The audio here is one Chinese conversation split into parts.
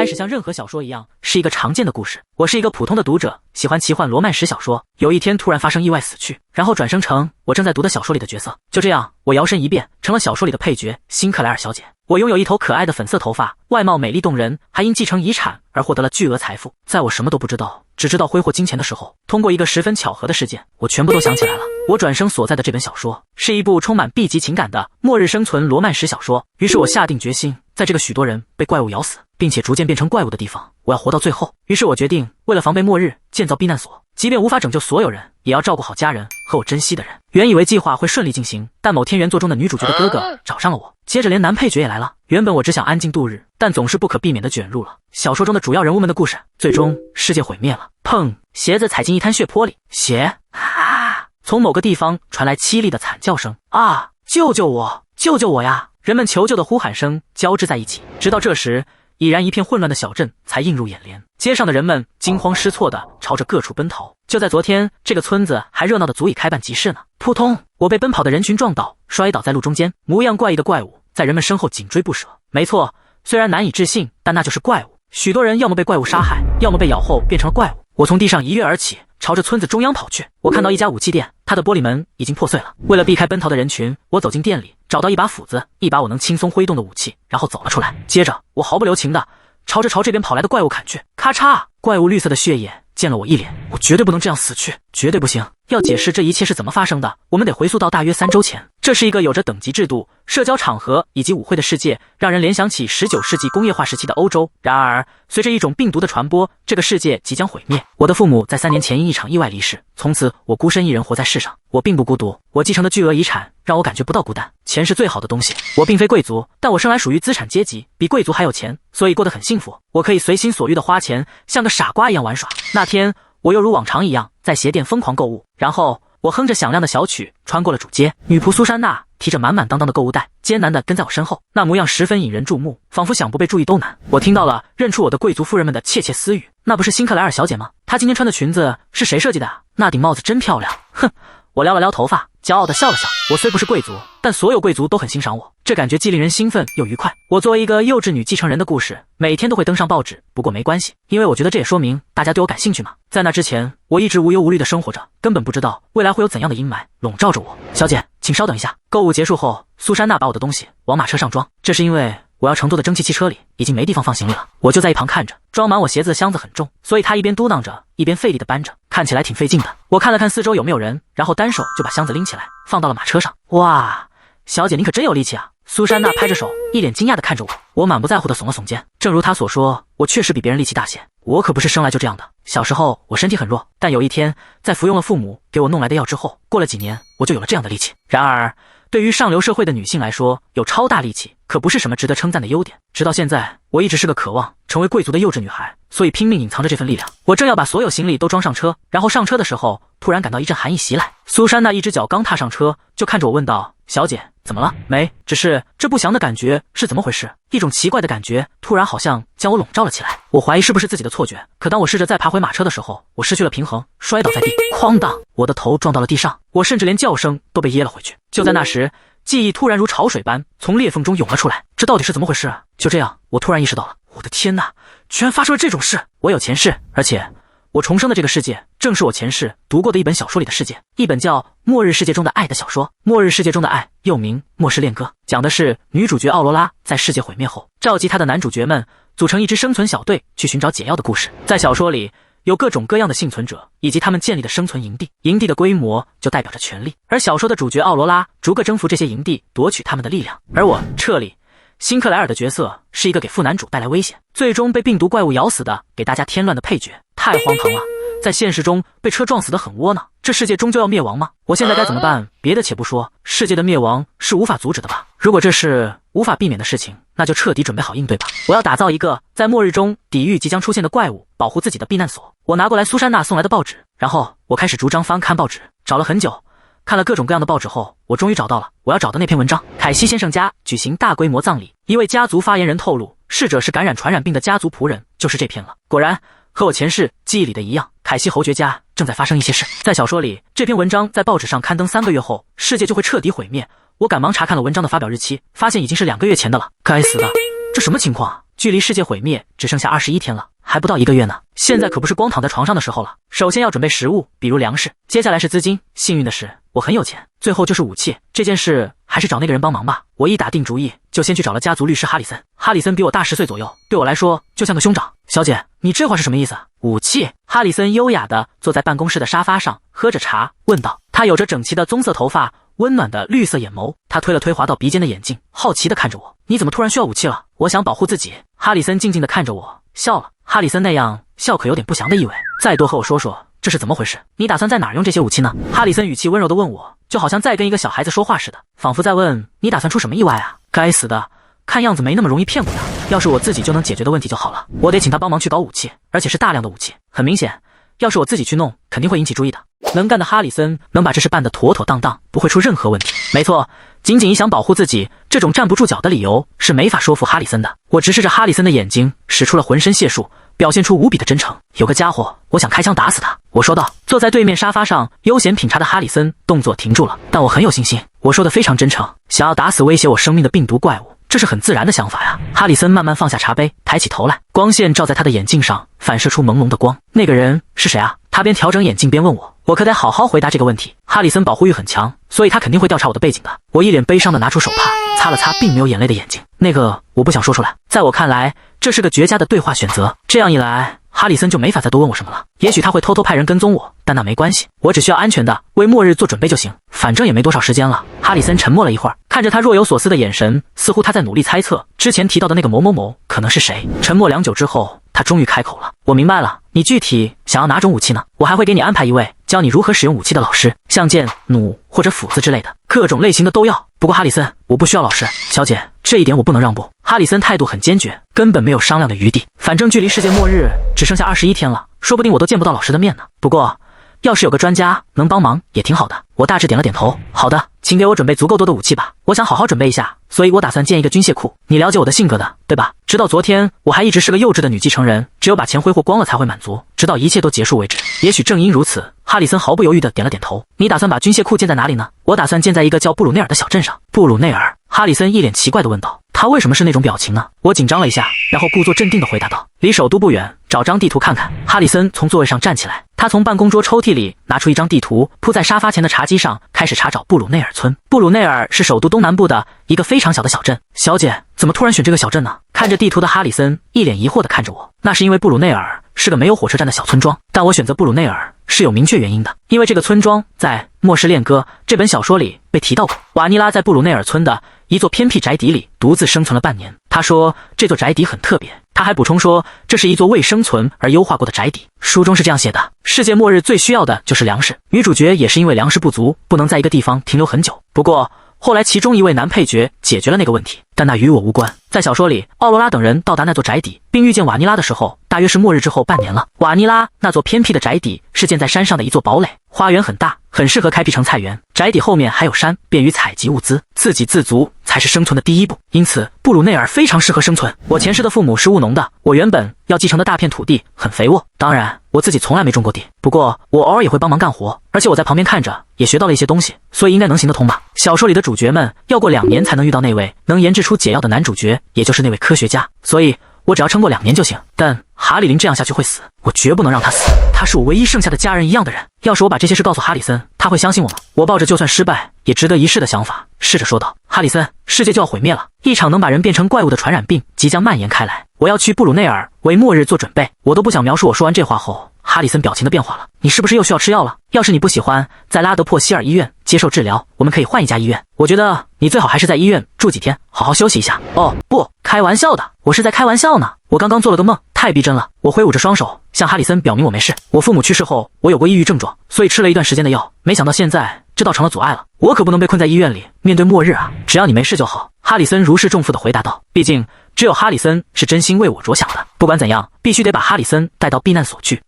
开始像任何小说一样是一个常见的故事。我是一个普通的读者，喜欢奇幻罗曼史小说。有一天突然发生意外死去，然后转生成我正在读的小说里的角色。就这样，我摇身一变成了小说里的配角辛克莱尔小姐。我拥有一头可爱的粉色头发，外貌美丽动人，还因继承遗产而获得了巨额财富。在我什么都不知道，只知道挥霍金钱的时候，通过一个十分巧合的事件，我全部都想起来了。我转生所在的这本小说是一部充满 B 级情感的末日生存罗曼史小说。于是我下定决心，在这个许多人被怪物咬死并且逐渐变成怪物的地方，我要活到最后。于是我决定，为了防备末日，建造避难所，即便无法拯救所有人，也要照顾好家人和我珍惜的人。原以为计划会顺利进行，但某天原作中的女主角的哥哥找上了我，接着连男配角也来了。原本我只想安静度日，但总是不可避免地卷入了小说中的主要人物们的故事。最终世界毁灭了，砰！鞋子踩进一滩血泊里，血啊！从某个地方传来凄厉的惨叫声，啊！救救我！救救我呀！人们求救的呼喊声交织在一起，直到这时，已然一片混乱的小镇才映入眼帘。街上的人们惊慌失措地朝着各处奔逃。就在昨天，这个村子还热闹得足以开办集市呢。扑通！我被奔跑的人群撞倒，摔倒在路中间。模样怪异的怪物在人们身后紧追不舍。没错，虽然难以置信，但那就是怪物。许多人要么被怪物杀害，要么被咬后变成了怪物。我从地上一跃而起，朝着村子中央跑去。我看到一家武器店，它的玻璃门已经破碎了。为了避开奔逃的人群，我走进店里，找到一把斧子，一把我能轻松挥动的武器，然后走了出来。接着我毫不留情地朝这边跑来的怪物砍去，咔嚓！怪物绿色的血液溅了我一脸。我绝对不能这样死去，绝对不行！要解释这一切是怎么发生的，我们得回溯到大约3周前。这是一个有着等级制度、社交场合以及舞会的世界，让人联想起19世纪工业化时期的欧洲。然而，随着一种病毒的传播，这个世界即将毁灭。我的父母在3年前因一场意外离世，从此我孤身一人活在世上。我并不孤独，我继承的巨额遗产让我感觉不到孤单。钱是最好的东西。我并非贵族，但我生来属于资产阶级，比贵族还有钱，所以过得很幸福。我可以随心所欲地花钱，像个傻瓜一样玩耍。那天，我又如往常一样在鞋店疯狂购物，然后我哼着响亮的小曲穿过了主街。女仆苏珊娜提着满满当当的购物袋，艰难地跟在我身后，那模样十分引人注目，仿佛想不被注意都难。我听到了认出我的贵族夫人们的窃窃私语，那不是辛克莱尔小姐吗？她今天穿的裙子是谁设计的啊？那顶帽子真漂亮。哼，我撩了撩头发，骄傲地笑了笑。我虽不是贵族，但所有贵族都很欣赏我，这感觉既令人兴奋又愉快。我作为一个幼稚女继承人的故事，每天都会登上报纸，不过没关系，因为我觉得这也说明大家对我感兴趣嘛。在那之前，我一直无忧无虑地生活着，根本不知道未来会有怎样的阴霾笼罩着我。小姐，请稍等一下。购物结束后，苏珊娜把我的东西往马车上装，这是因为我要乘坐的蒸汽汽车里已经没地方放行李了。我就在一旁看着，装满我鞋子的箱子很重，所以她一边嘟囔着，一边费力地搬着，看起来挺费劲的。我看了看四周有没有人，然后单手就把箱子拎起来，放到了马车上。哇，小姐您可真有力气啊！苏珊娜拍着手，一脸惊讶地看着我。我满不在乎地耸了耸肩。正如她所说，我确实比别人力气大些。我可不是生来就这样的。小时候我身体很弱，但有一天在服用了父母给我弄来的药之后，过了几年我就有了这样的力气。然而对于上流社会的女性来说，有超大力气可不是什么值得称赞的优点。直到现在，我一直是个渴望成为贵族的幼稚女孩，所以拼命隐藏着这份力量。我正要把所有行李都装上车，然后上车的时候，突然感到一阵寒意袭来。苏珊娜一只脚刚踏上车，就看着我问道：“小姐，怎么了？”没，只是这不祥的感觉是怎么回事？一种奇怪的感觉突然好像将我笼罩了起来。我怀疑是不是自己的错觉，可当我试着再爬回马车的时候，我失去了平衡，摔倒在地，哐当，我的头撞到了地上，我甚至连叫声都被噎了回去。就在那时，记忆突然如潮水般从裂缝中涌了出来，这到底是怎么回事啊？就这样，我突然意识到了，我的天哪，居然发生了这种事！我有前世，而且我重生的这个世界正是我前世读过的一本小说里的世界，一本叫《末日世界中的爱》的小说。《末日世界中的爱》又名《末世恋歌》，讲的是女主角奥罗拉在世界毁灭后，召集她的男主角们组成一支生存小队去寻找解药的故事。在小说里，有各种各样的幸存者以及他们建立的生存营地，营地的规模就代表着权力，而小说的主角奥罗拉逐个征服这些营地，夺取他们的力量。而我彻里辛克莱尔的角色是一个给副男主带来危险，最终被病毒怪物咬死的，给大家添乱的配角。太荒唐了，在现实中被车撞死的很窝囊，这世界终究要灭亡吗？我现在该怎么办？别的且不说，世界的灭亡是无法阻止的吧？如果这是无法避免的事情，那就彻底准备好应对吧。我要打造一个在末日中抵御即将出现的怪物，保护自己的避难所。我拿过来苏珊娜送来的报纸，然后我开始逐章翻看报纸，找了很久，看了各种各样的报纸后，我终于找到了我要找的那篇文章。凯西先生家举行大规模葬礼，一位家族发言人透露，逝者是感染传染病的家族仆人，就是这篇了。果然和我前世记忆里的一样，凯西侯爵家正在发生一些事。在小说里，这篇文章在报纸上刊登3个月后，世界就会彻底毁灭。我赶忙查看了文章的发表日期，发现已经是2个月前的了。该死的，这什么情况啊？距离世界毁灭只剩下21天了，还不到1个月呢。现在可不是光躺在床上的时候了。首先要准备食物，比如粮食，接下来是资金。幸运的是，我很有钱。最后就是武器。这件事还是找那个人帮忙吧。我一打定主意，就先去找了家族律师哈里森。哈里森比我大10岁左右，对我来说就像个兄长。小姐，你这话是什么意思？武器？哈里森优雅地坐在办公室的沙发上，喝着茶，问道。他有着整齐的棕色头发，温暖的绿色眼眸。他推了推滑到鼻尖的眼镜，好奇地看着我。你怎么突然需要武器了？我想保护自己。哈里森静静地看着我，笑了。哈里森那样笑可有点不祥的意味。再多和我说说，这是怎么回事？你打算在哪儿用这些武器呢？哈里森语气温柔地问我，就好像在跟一个小孩子说话似的，仿佛在问你打算出什么意外啊？该死的，看样子没那么容易骗过他。要是我自己就能解决的问题就好了。我得请他帮忙去搞武器，而且是大量的武器。很明显，要是我自己去弄，肯定会引起注意的。能干的哈里森能把这事办得妥妥当当，不会出任何问题。没错，仅仅一想保护自己，这种站不住脚的理由是没法说服哈里森的。我直视着哈里森的眼睛，使出了浑身解数，表现出无比的真诚。有个家伙，我想开枪打死他。我说道。坐在对面沙发上悠闲品茶的哈里森动作停住了，但我很有信心。我说的非常真诚，想要打死威胁我生命的病毒怪物，这是很自然的想法呀。哈里森慢慢放下茶杯，抬起头来，光线照在他的眼镜上，反射出朦胧的光。那个人是谁啊？他边调整眼镜边问我。我可得好好回答这个问题。哈里森保护欲很强，所以他肯定会调查我的背景的。我一脸悲伤地拿出手帕，擦了擦并没有眼泪的眼睛。那个，我不想说出来。在我看来，这是个绝佳的对话选择。这样一来，哈里森就没法再多问我什么了。也许他会偷偷派人跟踪我，但那没关系，我只需要安全的为末日做准备就行。反正也没多少时间了。哈里森沉默了一会儿，看着他若有所思的眼神，似乎他在努力猜测之前提到的那个某某某可能是谁。沉默良久之后，他终于开口了。我明白了，你具体想要哪种武器呢？我还会给你安排一位教你如何使用武器的老师，像剑、弩或者斧子之类的，各种类型的都要。不过哈里森，我不需要老师。小姐，这一点我不能让步。哈里森态度很坚决，根本没有商量的余地。反正距离世界末日只剩下21天了，说不定我都见不到老师的面呢。不过要是有个专家能帮忙也挺好的。我大致点了点头。好的，请给我准备足够多的武器吧，我想好好准备一下，所以我打算建一个军械库。你了解我的性格的，对吧？直到昨天，我还一直是个幼稚的女继承人，只有把钱挥霍光了才会满足，直到一切都结束为止。也许正因如此，哈里森毫不犹豫地点了点头。你打算把军械库建在哪里呢？我打算建在一个叫布鲁内尔的小镇上。布鲁内尔？哈里森一脸奇怪地问道。他为什么是那种表情呢？我紧张了一下，然后故作镇定地回答道：离首都不远，找张地图看看。哈里森从座位上站起来，他从办公桌抽屉里拿出一张地图，铺在沙发前的茶几上，开始查找布鲁内尔村。布鲁内尔是首都东南部的一个非常小的小镇。小姐，怎么突然选这个小镇呢？看着地图的哈里森一脸疑惑地看着我。那是因为布鲁内尔是个没有火车站的小村庄，但我选择布鲁内尔是有明确原因的，因为这个村庄在《末世恋歌》这本小说里被提到过。瓦尼拉在布鲁内尔村的一座偏僻宅邸里独自生存了半年。他说这座宅邸很特别，他还补充说这是一座为生存而优化过的宅邸。书中是这样写的：世界末日最需要的就是粮食，女主角也是因为粮食不足，不能在一个地方停留很久。不过后来其中一位男配角解决了那个问题，但那与我无关。在小说里，奥罗拉等人到达那座宅邸并遇见瓦尼拉的时候，大约是末日之后半年了。瓦尼拉那座偏僻的宅邸是建在山上的一座堡垒，花园很大，很适合开辟成菜园。宅邸后面还有山，便于采集物资，自给自足才是生存的第一步。因此布鲁内尔非常适合生存。我前世的父母是务农的，我原本要继承的大片土地很肥沃，当然我自己从来没种过地，不过我偶尔也会帮忙干活，而且我在旁边看着也学到了一些东西，所以应该能行得通吧。小说里的主角们要过2年才能遇到那位能研制出解药的男主角，也就是那位科学家，所以我只要撑过2年就行。但哈里林这样下去会死，我绝不能让他死，他是我唯一剩下的家人一样的人。要是我把这些事告诉哈里森，他会相信我吗？我抱着就算失败也值得一试的想法，试着说道。哈里森，世界就要毁灭了，一场能把人变成怪物的传染病即将蔓延开来，我要去布鲁内尔为末日做准备。我都不想描述我说完这话后哈里森表情的变化了。你是不是又需要吃药了？要是你不喜欢在拉德珀希尔医院接受治疗，我们可以换一家医院。我觉得你最好还是在医院住几天，好好休息一下。哦，不，开玩笑的，我是在开玩笑呢。我刚刚做了个梦，太逼真了。我挥舞着双手向哈里森表明我没事。我父母去世后，我有过抑郁症状，所以吃了一段时间的药，没想到现在这倒成了阻碍了。我可不能被困在医院里面对末日啊！只要你没事就好。哈里森如释重负地回答道。毕竟只有哈里森是真心为我着想的。不管怎样，必须得把哈里森带到避难所去。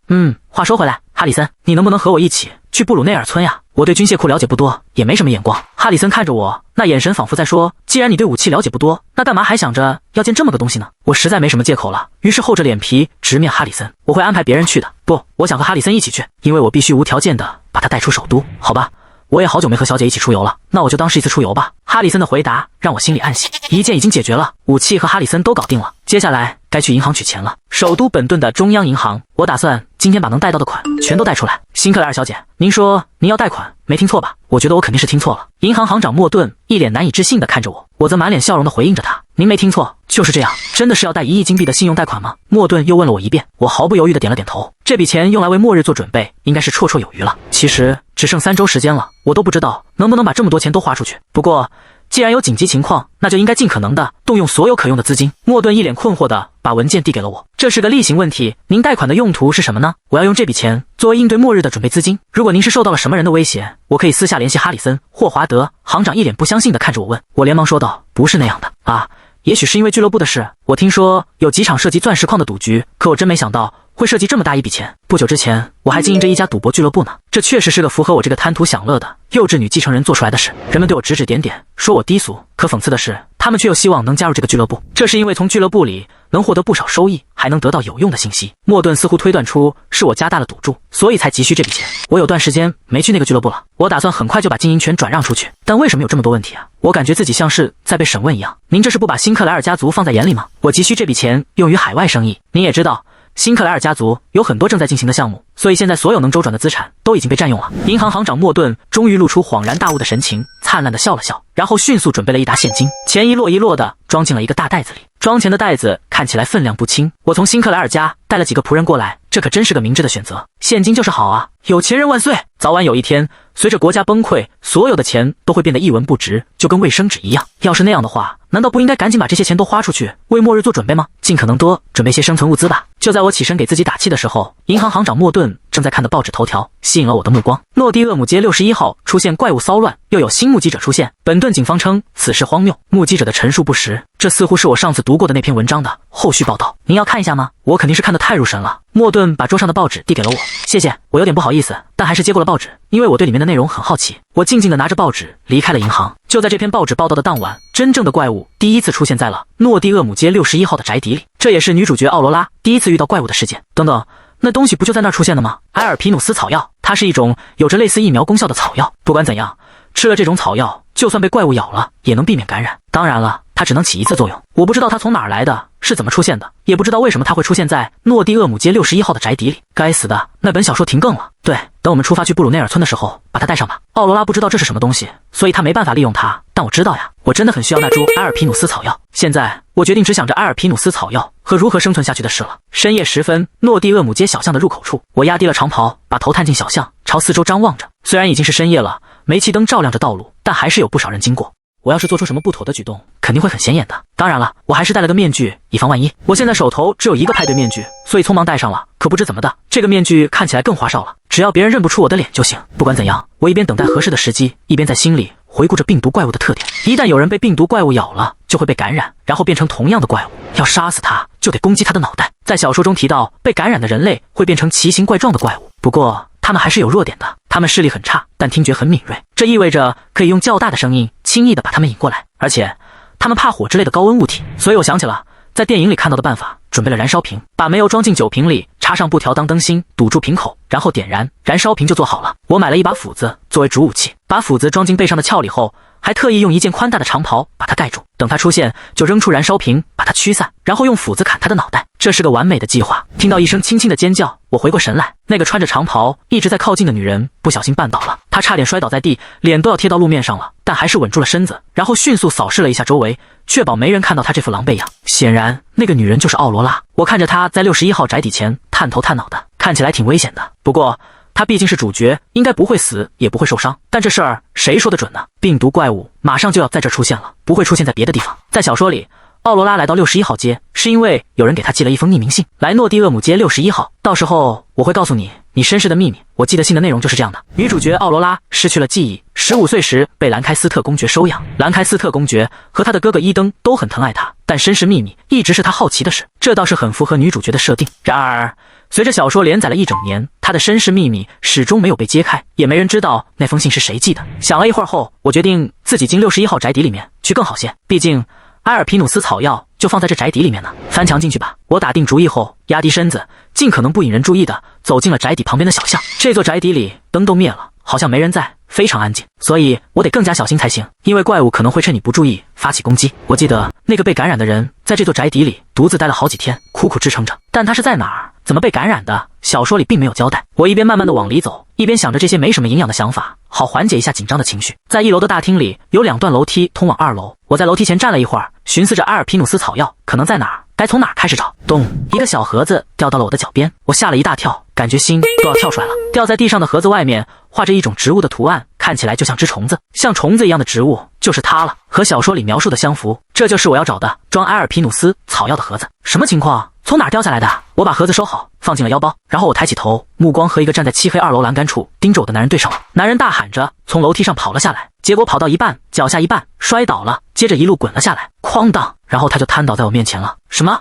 话说回来，哈里森，你能不能和我一起去布鲁内尔村呀？我对军械库了解不多，也没什么眼光。哈里森看着我，那眼神仿佛在说，既然你对武器了解不多，那干嘛还想着要建这么个东西呢？我实在没什么借口了，于是厚着脸皮直面哈里森。我会安排别人去的。不，我想和哈里森一起去，因为我必须无条件的把他带出首都。好吧，我也好久没和小姐一起出游了，那我就当是一次出游吧。哈里森的回答让我心里暗喜，一件已经解决了，武器和哈里森都搞定了，接下来该去银行取钱了。首都本顿的中央银行，我打算今天把能贷到的款全都贷出来。辛克莱尔小姐，您说您要贷款，没听错吧？我觉得我肯定是听错了。银行行长莫顿一脸难以置信地看着我，我则满脸笑容地回应着他，您没听错，就是这样。真的是要贷1亿金币的信用贷款吗？莫顿又问了我一遍，我毫不犹豫地点了点头。这笔钱用来为末日做准备，应该是绰绰有余了。其实只剩3周时间了，我都不知道能不能把这么多钱都花出去。不过既然有紧急情况，那就应该尽可能的动用所有可用的资金。莫顿一脸困惑的把文件递给了我，这是个例行问题，您贷款的用途是什么呢？我要用这笔钱作为应对末日的准备资金。如果您是受到了什么人的威胁，我可以私下联系哈里森、霍华德。行长一脸不相信的看着我问，我连忙说道，不是那样的啊，也许是因为俱乐部的事，我听说有几场涉及钻石矿的赌局，可我真没想到会涉及这么大一笔钱。不久之前我还经营着一家赌博俱乐部呢，这确实是个符合我这个贪图享乐的幼稚女继承人做出来的事。人们对我指指点点，说我低俗，可讽刺的是他们却又希望能加入这个俱乐部，这是因为从俱乐部里能获得不少收益，还能得到有用的信息。莫顿似乎推断出是我加大了赌注，所以才急需这笔钱。我有段时间没去那个俱乐部了，我打算很快就把经营权转让出去，但为什么有这么多问题啊？我感觉自己像是在被审问一样。您这是不把辛克莱尔家族放在眼里吗？我急需这笔钱用于海外生意，您也知道辛克莱尔家族有很多正在进行的项目，所以现在所有能周转的资产都已经被占用了。银行行长莫顿终于露出恍然大悟的神情，灿烂地笑了笑，然后迅速准备了一沓现金，钱一摞一摞的装进了一个大袋子里。装钱的袋子看起来分量不轻，我从辛克莱尔家带了几个仆人过来，这可真是个明智的选择。现金就是好啊，有钱人万岁！早晚有一天，随着国家崩溃，所有的钱都会变得一文不值，就跟卫生纸一样。要是那样的话，难道不应该赶紧把这些钱都花出去，为末日做准备吗？尽可能多准备些生存物资吧。就在我起身给自己打气的时候，银行行长莫顿正在看的报纸头条吸引了我的目光。诺蒂厄姆街61号出现怪物骚乱，又有新目击者出现。本顿警方称此事荒谬，目击者的陈述不实。这似乎是我上次读过的那篇文章的后续报道。您要看一下吗？我肯定是看得太入神了。莫顿把桌上的报纸递给了我，谢谢。我有点不好意思，但还是接过了报纸，因为我对里面的内容很好奇。我静静地拿着报纸离开了银行。就在这篇报纸报道的当晚，真正的怪物第一次出现在了诺蒂厄姆街61号的宅邸里，这也是女主角奥罗拉第一次遇到怪物的事件。等等，那东西不就在那儿出现的吗？埃尔皮努斯草药，它是一种有着类似疫苗功效的草药。不管怎样，吃了这种草药，就算被怪物咬了，也能避免感染。当然了，它只能起一次作用。我不知道它从哪儿来的，是怎么出现的，也不知道为什么它会出现在诺蒂厄姆街61号的宅邸里。该死的，那本小说停更了。对，等我们出发去布鲁内尔村的时候，把它带上吧。奥罗拉不知道这是什么东西，所以她没办法利用它。但我知道呀，我真的很需要那株埃尔皮努斯草药。现在我决定只想着埃尔皮努斯草药和如何生存下去的事了。深夜时分，诺蒂厄姆街小巷的入口处，我压低了长袍，把头探进小巷，朝四周张望着。虽然已经是深夜了，煤气灯照亮着道路，但还是有不少人经过。我要是做出什么不妥的举动，肯定会很显眼的。当然了，我还是戴了个面具，以防万一。我现在手头只有一个派对面具，所以匆忙戴上了。可不知怎么的，这个面具看起来更花哨了。只要别人认不出我的脸就行。不管怎样，我一边等待合适的时机，一边在心里回顾着病毒怪物的特点。一旦有人被病毒怪物咬了，就会被感染，然后变成同样的怪物。要杀死他，就得攻击他的脑袋。在小说中提到，被感染的人类会变成奇形怪状的怪物。不过他们还是有弱点的，他们视力很差，但听觉很敏锐，这意味着可以用较大的声音轻易地把他们引过来。而且他们怕火之类的高温物体，所以我想起了在电影里看到的办法，准备了燃烧瓶，把煤油装进酒瓶里，插上布条当灯芯，堵住瓶口，然后点燃，燃烧瓶就做好了。我买了一把斧子作为主武器，把斧子装进背上的鞘里后，还特意用一件宽大的长袍把它盖住，等它出现就扔出燃烧瓶把它驱散，然后用斧子砍它的脑袋。这是个完美的计划。听到一声轻轻的尖叫，我回过神来，那个穿着长袍一直在靠近的女人不小心绊倒了，她差点摔倒在地，脸都要贴到路面上了，但还是稳住了身子，然后迅速扫视了一下周围，确保没人看到她这副狼狈样。显然那个女人就是奥罗拉。我看着她在61号宅邸前探头探脑的，看起来挺危险的。不过她毕竟是主角，应该不会死也不会受伤，但这事儿谁说得准呢？病毒怪物马上就要在这出现了，不会出现在别的地方。在小说里，奥罗拉来到61号街，是因为有人给她寄了一封匿名信，来诺蒂厄姆街61号。到时候我会告诉你你身世的秘密。我记得信的内容就是这样的：女主角奥罗拉失去了记忆，15岁时被兰开斯特公爵收养。兰开斯特公爵和他的哥哥伊登都很疼爱她，但身世秘密一直是她好奇的事，这倒是很符合女主角的设定。然而随着小说连载了1整年，她的身世秘密始终没有被揭开，也没人知道那封信是谁寄的。想了一会儿后，我决定自己进61号宅邸里面去更好些，毕竟埃尔皮努斯草药就放在这宅邸里面呢。翻墙进去吧。我打定主意后，压低身子，尽可能不引人注意的走进了宅邸旁边的小巷。这座宅邸里灯都灭了，好像没人在，非常安静，所以我得更加小心才行，因为怪物可能会趁你不注意发起攻击。我记得那个被感染的人在这座宅邸里独自待了好几天，苦苦支撑着，但他是在哪儿？怎么被感染的？小说里并没有交代。我一边慢慢的往里走，一边想着这些没什么营养的想法，好缓解一下紧张的情绪。在1楼的大厅里有2段楼梯通往2楼，我在楼梯前站了一会儿，寻思着阿尔皮努斯草药可能在哪儿，该从哪儿开始找。咚，一个小盒子掉到了我的脚边，我吓了一大跳，感觉心都要跳出来了。掉在地上的盒子外面画着一种植物的图案，看起来就像只虫子，像虫子一样的植物就是它了，和小说里描述的相符。这就是我要找的装阿尔皮努斯草药的盒子。什么情况？从哪儿掉下来的？我把盒子收好，放进了腰包，然后我抬起头，目光和一个站在漆黑2楼栏杆处盯着我的男人对上了。男人大喊着从楼梯上跑了下来，结果跑到一半，脚下一绊，摔倒了，接着一路滚了下来，哐当，然后他就瘫倒在我面前了。什么？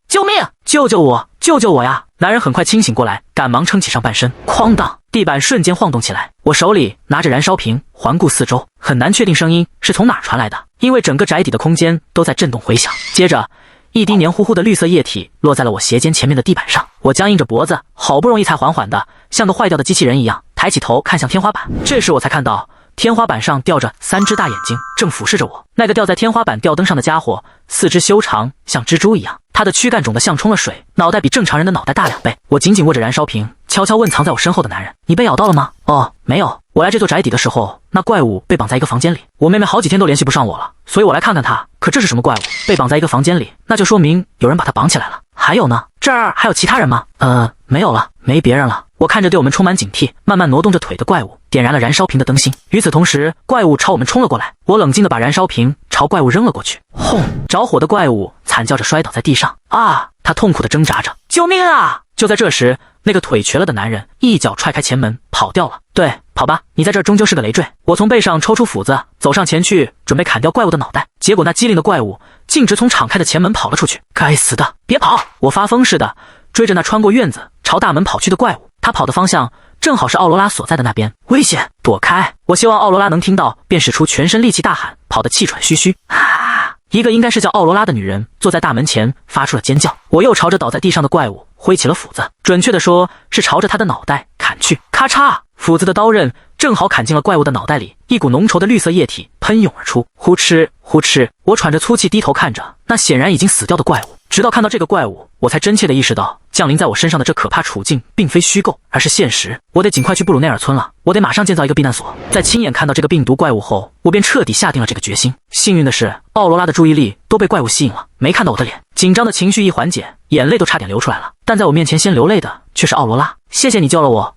救命！救救我！救救我呀！男人很快清醒过来，赶忙撑起上半身，哐当，地板瞬间晃动起来。我手里拿着燃烧瓶，环顾四周，很难确定声音是从哪儿传来的，因为整个宅邸的空间都在震动回响。接着一滴黏糊糊的绿色液体落在了我鞋尖前面的地板上，我僵硬着脖子，好不容易才缓缓的像个坏掉的机器人一样抬起头看向天花板。这时我才看到天花板上吊着3只大眼睛，正俯视着我。那个吊在天花板吊灯上的家伙4肢修长，像蜘蛛一样，他的躯干肿得像冲了水，脑袋比正常人的脑袋大2倍。我紧紧握着燃烧瓶，悄悄问藏在我身后的男人：“你被咬到了吗？”“哦，没有。我来这座宅邸的时候，那怪物被绑在一个房间里，我妹妹好几天都联系不上我了，所以我来看看她。可这是什么怪物？被绑在一个房间里，那就说明有人把她绑起来了。还有呢？这儿还有其他人吗？”“没有了，没别人了。”我看着对我们充满警惕、慢慢挪动着腿的怪物，点燃了燃烧瓶的灯芯。与此同时，怪物朝我们冲了过来，我冷静地把燃烧瓶朝怪物扔了过去。轰！着火的怪物惨叫着摔倒在地上。他痛苦地挣扎着，救命啊！就在这时，那个腿瘸了的男人一脚踹开前门，跑掉了。对，跑吧，你在这儿终究是个累赘。我从背上抽出斧子，走上前去，准备砍掉怪物的脑袋。结果那机灵的怪物径直从敞开的前门跑了出去。该死的，别跑！我发疯似的追着那穿过院子朝大门跑去的怪物，他跑的方向正好是奥罗拉所在的那边。危险，躲开！我希望奥罗拉能听到，便使出全身力气大喊，跑得气喘吁吁。一个应该是叫奥罗拉的女人坐在大门前发出了尖叫。我又朝着倒在地上的怪物挥起了斧子，准确的说是朝着他的脑袋砍去。咔嚓，斧子的刀刃正好砍进了怪物的脑袋里，一股浓稠的绿色液体喷涌而出，呼哧呼哧。我喘着粗气低头看着那显然已经死掉的怪物，直到看到这个怪物，我才真切地意识到降临在我身上的这可怕处境并非虚构，而是现实。我得尽快去布鲁内尔村了，我得马上建造一个避难所。在亲眼看到这个病毒怪物后，我便彻底下定了这个决心。幸运的是，奥罗拉的注意力都被怪物吸引了，没看到我的脸。紧张的情绪一缓解，眼泪都差点流出来了。但在我面前先流泪的却是奥罗拉。谢谢你救了我。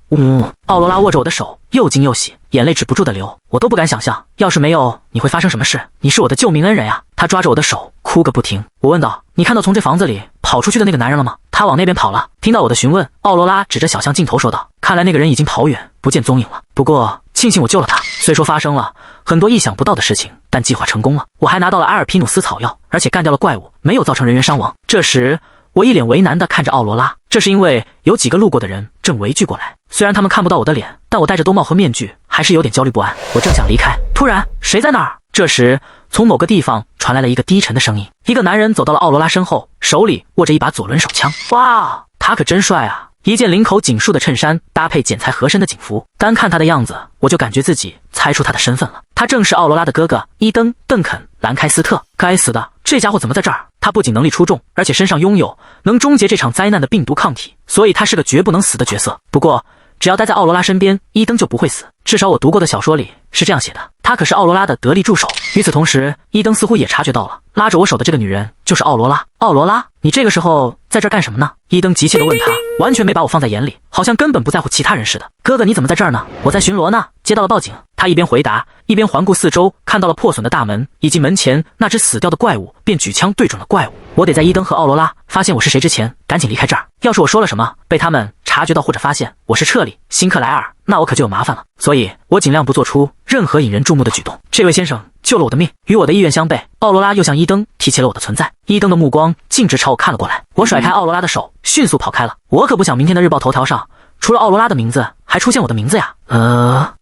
奥罗拉握着我的手，又惊又喜，眼泪止不住的流。我都不敢想象，要是没有你会发生什么事。你是我的救命恩人呀！他抓着我的手，哭个不停。我问道：“你看到从这房子里跑出去的那个男人了吗？”他往那边跑了。听到我的询问，奥罗拉指着小巷尽头说道：“看来那个人已经跑远，不见踪影了。不过庆幸我救了他。虽说发生了很多意想不到的事情，但计划成功了。我还拿到了阿尔皮努斯草药，而且干掉了怪物，没有造成人员伤亡。”这时我一脸为难地看着奥罗拉，这是因为有几个路过的人正围聚过来。虽然他们看不到我的脸，但我戴着兜帽和面具，还是有点焦虑不安。我正想离开，突然谁在那儿？这时从某个地方传来了一个低沉的声音。一个男人走到了奥罗拉身后，手里握着一把左轮手枪。哇，他可真帅啊！一件领口紧束的衬衫搭配剪裁合身的警服，单看他的样子，我就感觉自己猜出他的身份了。他正是奥罗拉的哥哥伊登·邓肯·兰开斯特。该死的，这家伙怎么在这儿？他不仅能力出众，而且身上拥有能终结这场灾难的病毒抗体，所以他是个绝不能死的角色。不过只要待在奥罗拉身边，伊登就不会死，至少我读过的小说里是这样写的。他可是奥罗拉的得力助手。与此同时，伊登似乎也察觉到了，拉着我手的这个女人就是奥罗拉。奥罗拉，你这个时候在这儿干什么呢？伊登急切地问他，完全没把我放在眼里，好像根本不在乎其他人似的。哥哥，你怎么在这儿呢？我在巡逻呢，接到了报警。他一边回答，一边环顾四周，看到了破损的大门以及门前那只死掉的怪物，便举枪对准了怪物。我得在伊登和奥罗拉发现我是谁之前赶紧离开这儿，要是我说了什么被他们察觉到或者发现我是彻里·辛克莱尔，那我可就有麻烦了。所以我尽量不做出任何引人注目的举动。这位先生救了我的命，与我的意愿相悖，奥罗拉又向伊登提起了我的存在。伊登的目光径直朝我看了过来，我甩开奥罗拉的手，迅速跑开了。我可不想明天的日报头条上除了奥罗拉的名字还出现我的名字呀。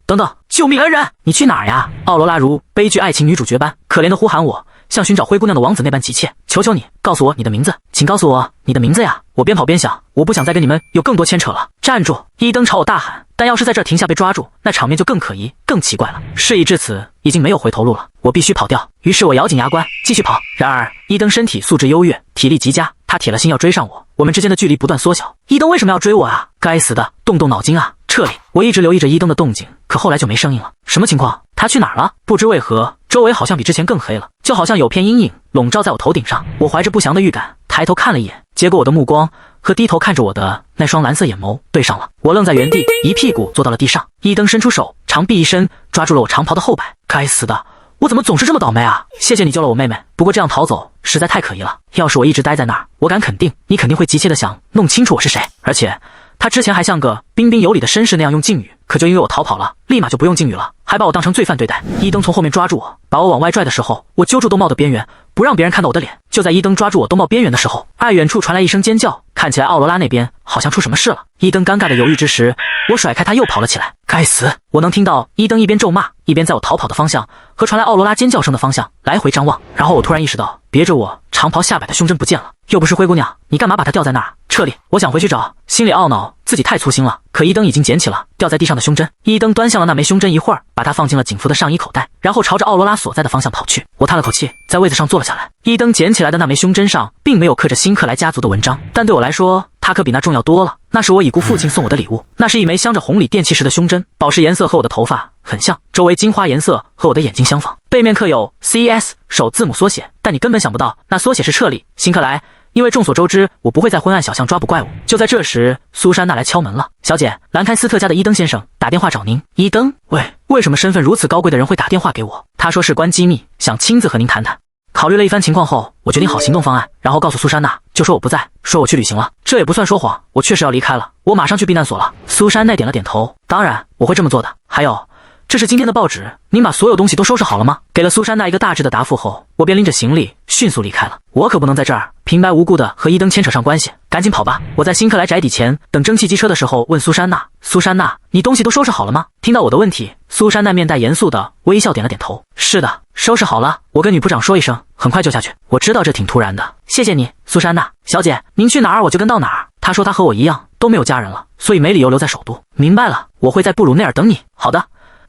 等等，救命恩人，你去哪儿呀？奥罗拉如悲剧爱情女主角般可怜的呼喊我，像寻找灰姑娘的王子那般急切。求求你，告诉我你的名字，请告诉我你的名字呀！我边跑边想，我不想再跟你们有更多牵扯了。站住！伊登朝我大喊，但要是在这儿停下被抓住，那场面就更可疑、更奇怪了。事已至此，已经没有回头路了，我必须跑掉。于是我咬紧牙关，继续跑。然而伊登身体素质优越，体力极佳，他铁了心要追上我，我们之间的距离不断缩小。伊登为什么要追我啊？该死的，动动脑筋啊！撤离！我一直留意着伊登的动静，可后来就没声音了。什么情况？他去哪儿了？不知为何，周围好像比之前更黑了，就好像有片阴影笼罩在我头顶上。我怀着不祥的预感，抬头看了一眼，结果我的目光和低头看着我的那双蓝色眼眸对上了。我愣在原地，一屁股坐到了地上。伊登伸出手，长臂一伸，抓住了我长袍的后摆。该死的，我怎么总是这么倒霉啊！谢谢你救了我妹妹，不过这样逃走实在太可疑了。要是我一直待在那儿，我敢肯定你肯定会急切的想弄清楚我是谁，而且他之前还像个彬彬有礼的绅士那样用敬语，可就因为我逃跑了，立马就不用敬语了，还把我当成罪犯对待。伊登从后面抓住我，把我往外拽的时候，我揪住兜帽的边缘，不让别人看到我的脸。就在伊登抓住我兜帽边缘的时候，远处传来一声尖叫，看起来奥罗拉那边好像出什么事了。伊登尴尬的犹豫之时，我甩开他又跑了起来。该死！我能听到伊登一边咒骂，一边在我逃跑的方向和传来奥罗拉尖叫声的方向来回张望。然后我突然意识到，别着我长袍下摆的胸针不见了。又不是灰姑娘，你干嘛把它吊在那儿？撤离！我想回去找，心里懊恼自己太粗心了。可伊登已经捡起了掉在地上的胸针。伊登端详了那枚胸针一会儿，把它放进了警服的上衣口袋，然后朝着奥罗拉所在的方向跑去。我叹了口气，在位子上坐了下来。伊登捡起来的那枚胸针上并没有刻着辛克莱家族的文章，但对我来说，它可比那重要多了。那是我已故父亲送我的礼物，那是一枚镶着红锂电气石的胸针，宝石颜色和我的头发很像，周围金花颜色和我的眼睛相仿，背面刻有 CES 首字母缩写，但你根本想不到，那缩写是撤离辛克莱。因为众所周知，我不会在昏暗小巷抓捕怪物。就在这时，苏珊娜来敲门了。小姐，兰开斯特家的伊登先生打电话找您。伊登？喂，为什么身份如此高贵的人会打电话给我？他说事关机密，想亲自和您谈谈。考虑了一番情况后，我决定好行动方案，然后告诉苏珊娜，就说我不在，说我去旅行了。这也不算说谎，我确实要离开了，我马上去避难所了。苏珊娜点了点头，当然我会这么做的。还有，这是今天的报纸，您把所有东西都收拾好了吗？给了苏珊娜一个大致的答复后，我便拎着行李迅速离开了。我可不能在这儿平白无故的和伊登牵扯上关系，赶紧跑吧！我在辛克莱宅邸前等蒸汽机车的时候问苏珊娜：“苏珊娜，你东西都收拾好了吗？”听到我的问题，苏珊娜面带严肃的微笑点了点头：“是的，收拾好了。我跟女部长说一声，很快就下去。”我知道这挺突然的，谢谢你，苏珊娜小姐，您去哪儿我就跟到哪儿。她说她和我一样都没有家人了，所以没理由留在首都。明白了，我会在布鲁内尔等你。好的。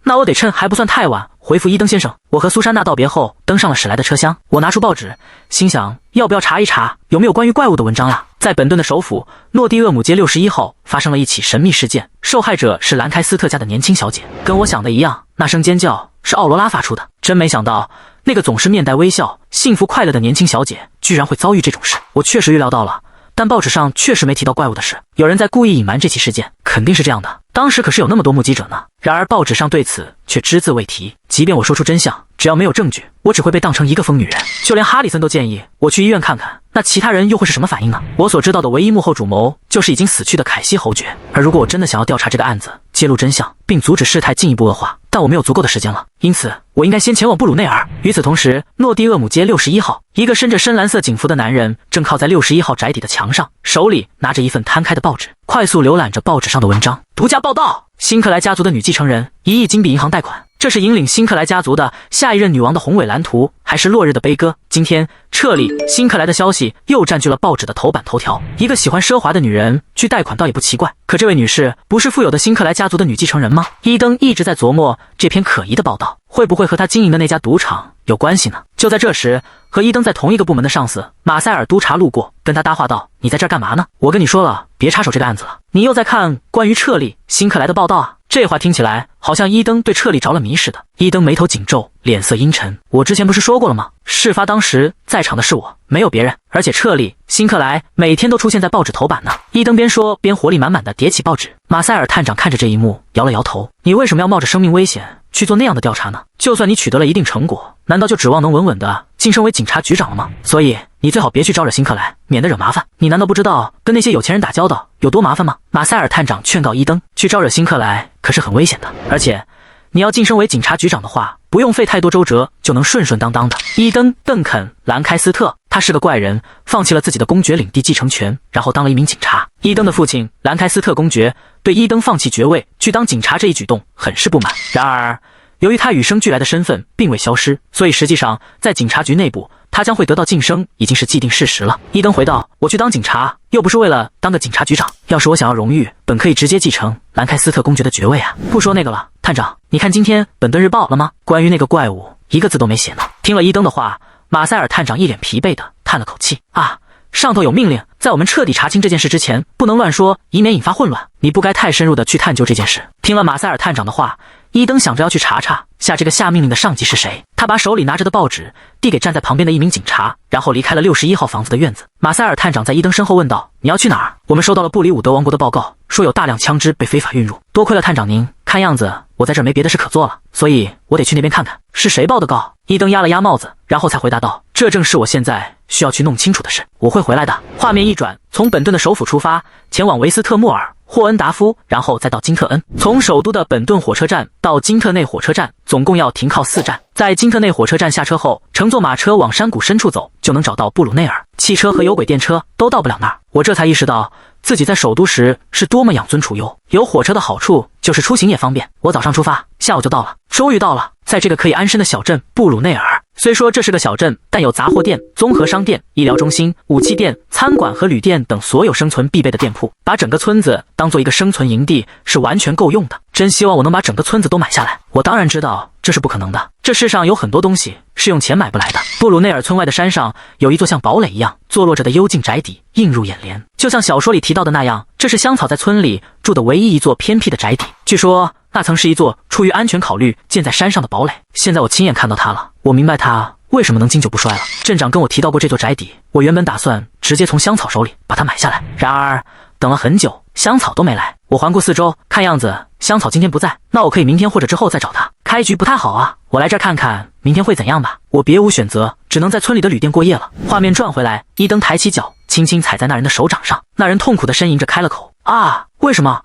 那我得趁还不算太晚回复伊登先生。我和苏珊娜道别后，登上了驶来的车厢。我拿出报纸，心想要不要查一查有没有关于怪物的文章呀？在本顿的首府诺蒂厄姆街61号发生了一起神秘事件，受害者是兰开斯特家的年轻小姐，跟我想的一样，那声尖叫是奥罗拉发出的。真没想到，那个总是面带微笑、幸福快乐的年轻小姐，居然会遭遇这种事。我确实预料到了，但报纸上确实没提到怪物的事，有人在故意隐瞒这起事件，肯定是这样的。当时可是有那么多目击者呢，然而报纸上对此却只字未提。即便我说出真相，只要没有证据，我只会被当成一个疯女人。就连哈里森都建议我去医院看看，那其他人又会是什么反应呢？我所知道的唯一幕后主谋就是已经死去的凯西侯爵，而如果我真的想要调查这个案子，揭露真相，并阻止事态进一步恶化，但我没有足够的时间了，因此我应该先前往布鲁内尔。与此同时，诺蒂厄姆街61号，一个身着深蓝色警服的男人正靠在61号宅邸的墙上，手里拿着一份摊开的报纸，快速浏览着报纸上的文章。独家报道：辛克莱家族的女继承人1亿金币银行贷款，这是引领辛克莱家族的下一任女王的宏伟蓝图，还是落日的悲歌？今天撤离辛克莱的消息又占据了报纸的头版头条。一个喜欢奢华的女人去贷款倒也不奇怪，可这位女士不是富有的辛克莱家族的女继承人吗？伊登一直在琢磨这篇可疑的报道会不会和他经营的那家赌场有关系呢？就在这时，和伊登在同一个部门的上司马塞尔督察路过，跟他搭话道：“你在这儿干嘛呢？我跟你说了，别插手这个案子了。你又在看关于撤离辛克莱的报道啊？”这话听起来好像伊登对撤离着了迷似的。伊登眉头紧皱，脸色阴沉。我之前不是说过了吗？事发当时在场的是我，没有别人。而且撤离辛克莱每天都出现在报纸头版呢。伊登边说边活力满满的叠起报纸。马塞尔探长看着这一幕，摇了摇头：“你为什么要冒着生命危险去做那样的调查呢？就算你取得了一定成果，难道就指望能稳稳的晋升为警察局长了吗？所以你最好别去招惹辛克莱，免得惹麻烦。你难道不知道跟那些有钱人打交道有多麻烦吗？”马塞尔探长劝告伊登，去招惹辛克莱可是很危险的，而且你要晋升为警察局长的话，不用费太多周折就能顺顺当当的。伊登邓肯·兰开斯特，他是个怪人，放弃了自己的公爵领地继承权，然后当了一名警察。伊登的父亲兰开斯特公爵对伊登放弃爵位去当警察这一举动很是不满。然而由于他与生俱来的身份并未消失，所以实际上在警察局内部他将会得到晋升已经是既定事实了。伊登回道：“我去当警察又不是为了当个警察局长。要是我想要荣誉，本可以直接继承兰开斯特公爵的爵位啊！不说那个了，探长，你看今天本顿日报了吗？关于那个怪物，一个字都没写呢。听了伊登的话，马塞尔探长一脸疲惫的叹了口气。啊，上头有命令，在我们彻底查清这件事之前，不能乱说，以免引发混乱。你不该太深入的去探究这件事。听了马塞尔探长的话，伊登想着要去查查下这个下命令的上级是谁。他把手里拿着的报纸递给站在旁边的一名警察，然后离开了61号房子的院子。马塞尔探长在伊登身后问道：“你要去哪儿？”我们收到了布里伍德王国的报告，说有大量枪支被非法运入。多亏了探长您，看样子我在这儿没别的事可做了，所以我得去那边看看。是谁报的告？伊登压了压帽子，然后才回答道：“这正是我现在需要去弄清楚的事。我会回来的。”画面一转，从本顿的首府出发，前往维斯特莫尔、霍恩达夫，然后再到金特恩。从首都的本顿火车站到金特内火车站，总共要停靠4站。在金特内火车站下车后，乘坐马车往山谷深处走，就能找到布鲁内尔。汽车和有轨电车都到不了那儿。我这才意识到自己在首都时是多么养尊处优。有火车的好处就是出行也方便。我早上出发，下午就到了。终于到了，在这个可以安身的小镇布鲁内尔。虽说这是个小镇，但有杂货店、综合商店、医疗中心、武器店、餐馆和旅店等所有生存必备的店铺，把整个村子当做一个生存营地是完全够用的。真希望我能把整个村子都买下来。我当然知道这是不可能的，这世上有很多东西是用钱买不来的。布鲁内尔村外的山上有一座像堡垒一样坐落着的幽静宅邸，映入眼帘。就像小说里提到的那样，这是香草在村里住的唯一一座偏僻的宅邸。据说那曾是一座出于安全考虑建在山上的堡垒。现在我亲眼看到它了，我明白它为什么能经久不衰了。镇长跟我提到过这座宅邸，我原本打算直接从香草手里把它买下来，然而等了很久，香草都没来。我环顾四周，看样子香草今天不在，那我可以明天或者之后再找他。开局不太好啊，我来这儿看看明天会怎样吧。我别无选择，只能在村里的旅店过夜了。画面转回来，伊登抬起脚，轻轻踩在那人的手掌上。那人痛苦地呻吟着开了口：“啊，为什么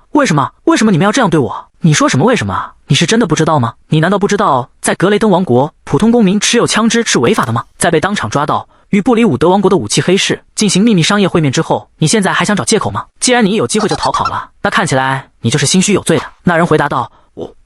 你们要这样对我？你说什么为什么？你是真的不知道吗？你难道不知道在格雷登王国，普通公民持有枪支是违法的吗？在被当场抓到与布里伍德王国的武器黑市进行秘密商业会面之后，你现在还想找借口吗？既然你一有机会就逃跑了，那看起来你就是心虚有罪的。”那人回答道：“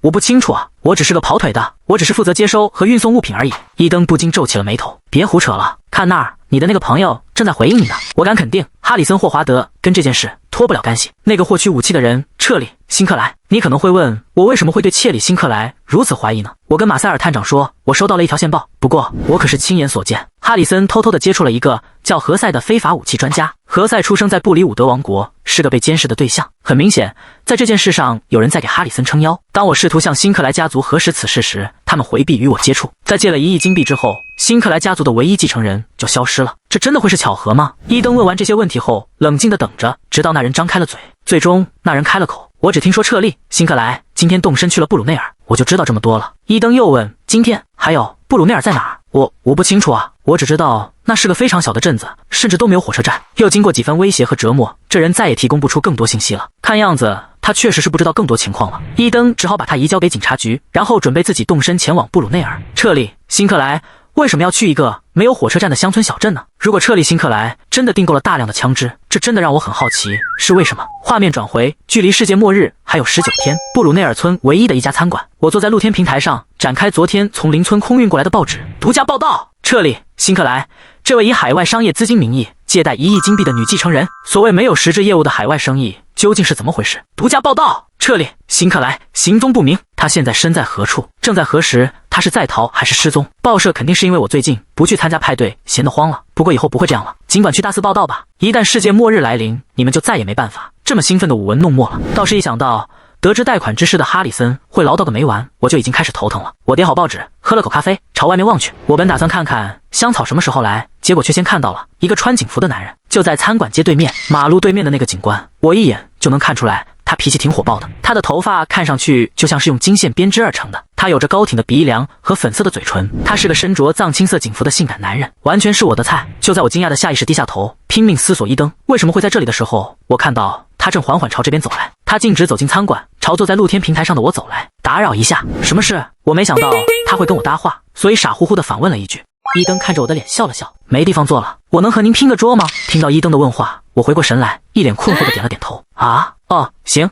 我不清楚啊，我只是个跑腿的，我只是负责接收和运送物品而已。”伊登不禁皱起了眉头：“别胡扯了，看那儿，你的那个朋友正在回应你呢。我敢肯定，哈里森·霍华德跟这件事脱不了干系。那个获取武器的人，彻里·辛克莱。你可能会问，我为什么会对切里·辛克莱如此怀疑呢？我跟马塞尔探长说，我收到了一条线报，不过我可是亲眼所见。哈里森偷偷地接触了一个叫何塞的非法武器专家。何塞出生在布里伍德王国，是个被监视的对象。很明显，在这件事上，有人在给哈里森撑腰。当我试图向辛克莱家族核实此事时，他们回避与我接触。在借了1亿金币之后，辛克莱家族的唯一继承人就消失了。这真的会是巧合吗？伊登问完这些问题后，冷静地等着，直到那人张开了嘴。最终，那人开了口：“我只听说彻利·辛克莱今天动身去了布鲁内尔，我就知道这么多了。”伊登又问：“今天还有布鲁内尔在哪儿？”我不清楚啊，我只知道那是个非常小的镇子，甚至都没有火车站。又经过几番威胁和折磨，这人再也提供不出更多信息了。看样子他确实是不知道更多情况了。伊登只好把他移交给警察局，然后准备自己动身前往布鲁内尔。彻利·辛克莱为什么要去一个没有火车站的乡村小镇呢？如果彻利·辛克莱真的订购了大量的枪支，这真的让我很好奇是为什么。画面转回，距离世界末日还有19天，布鲁内尔村唯一的一家餐馆。我坐在露天平台上，展开昨天从邻村空运过来的报纸。独家报道：彻利·辛克莱，这位以海外商业资金名义借贷1亿金币的女继承人，所谓没有实质业务的海外生意究竟是怎么回事？独家报道：彻利·辛克莱行踪不明，他现在身在何处？正在核实他是在逃还是失踪。报社肯定是因为我最近不去参加派对闲得慌了，不过以后不会这样了，尽管去大肆报道吧。一旦世界末日来临，你们就再也没办法这么兴奋的舞文弄墨了。倒是一想到得知贷款之事的哈里森会唠叨个没完，我就已经开始头疼了。我叠好报纸，喝了口咖啡，朝外面望去。我本打算看看香草什么时候来，结果却先看到了一个穿警服的男人，就在餐馆街对面，马路对面的那个警官，我一眼就能看出来他脾气挺火爆的。他的头发看上去就像是用金线编织而成的，他有着高挺的鼻梁和粉色的嘴唇，他是个身着藏青色警服的性感男人，完全是我的菜。就在我惊讶的下意识低下头拼命思索伊登为什么会在这里的时候，我看到他正缓缓朝这边走来。他径直走进餐馆，朝坐在露天平台上的我走来。打扰一下，什么事？我没想到他会跟我搭话，所以傻乎乎的反问了一句。伊登看着我的脸笑了笑，没地方坐了，我能和您拼个桌吗？听到伊登的问话，我回过神来，一脸困惑的点了点头。啊，哦，行，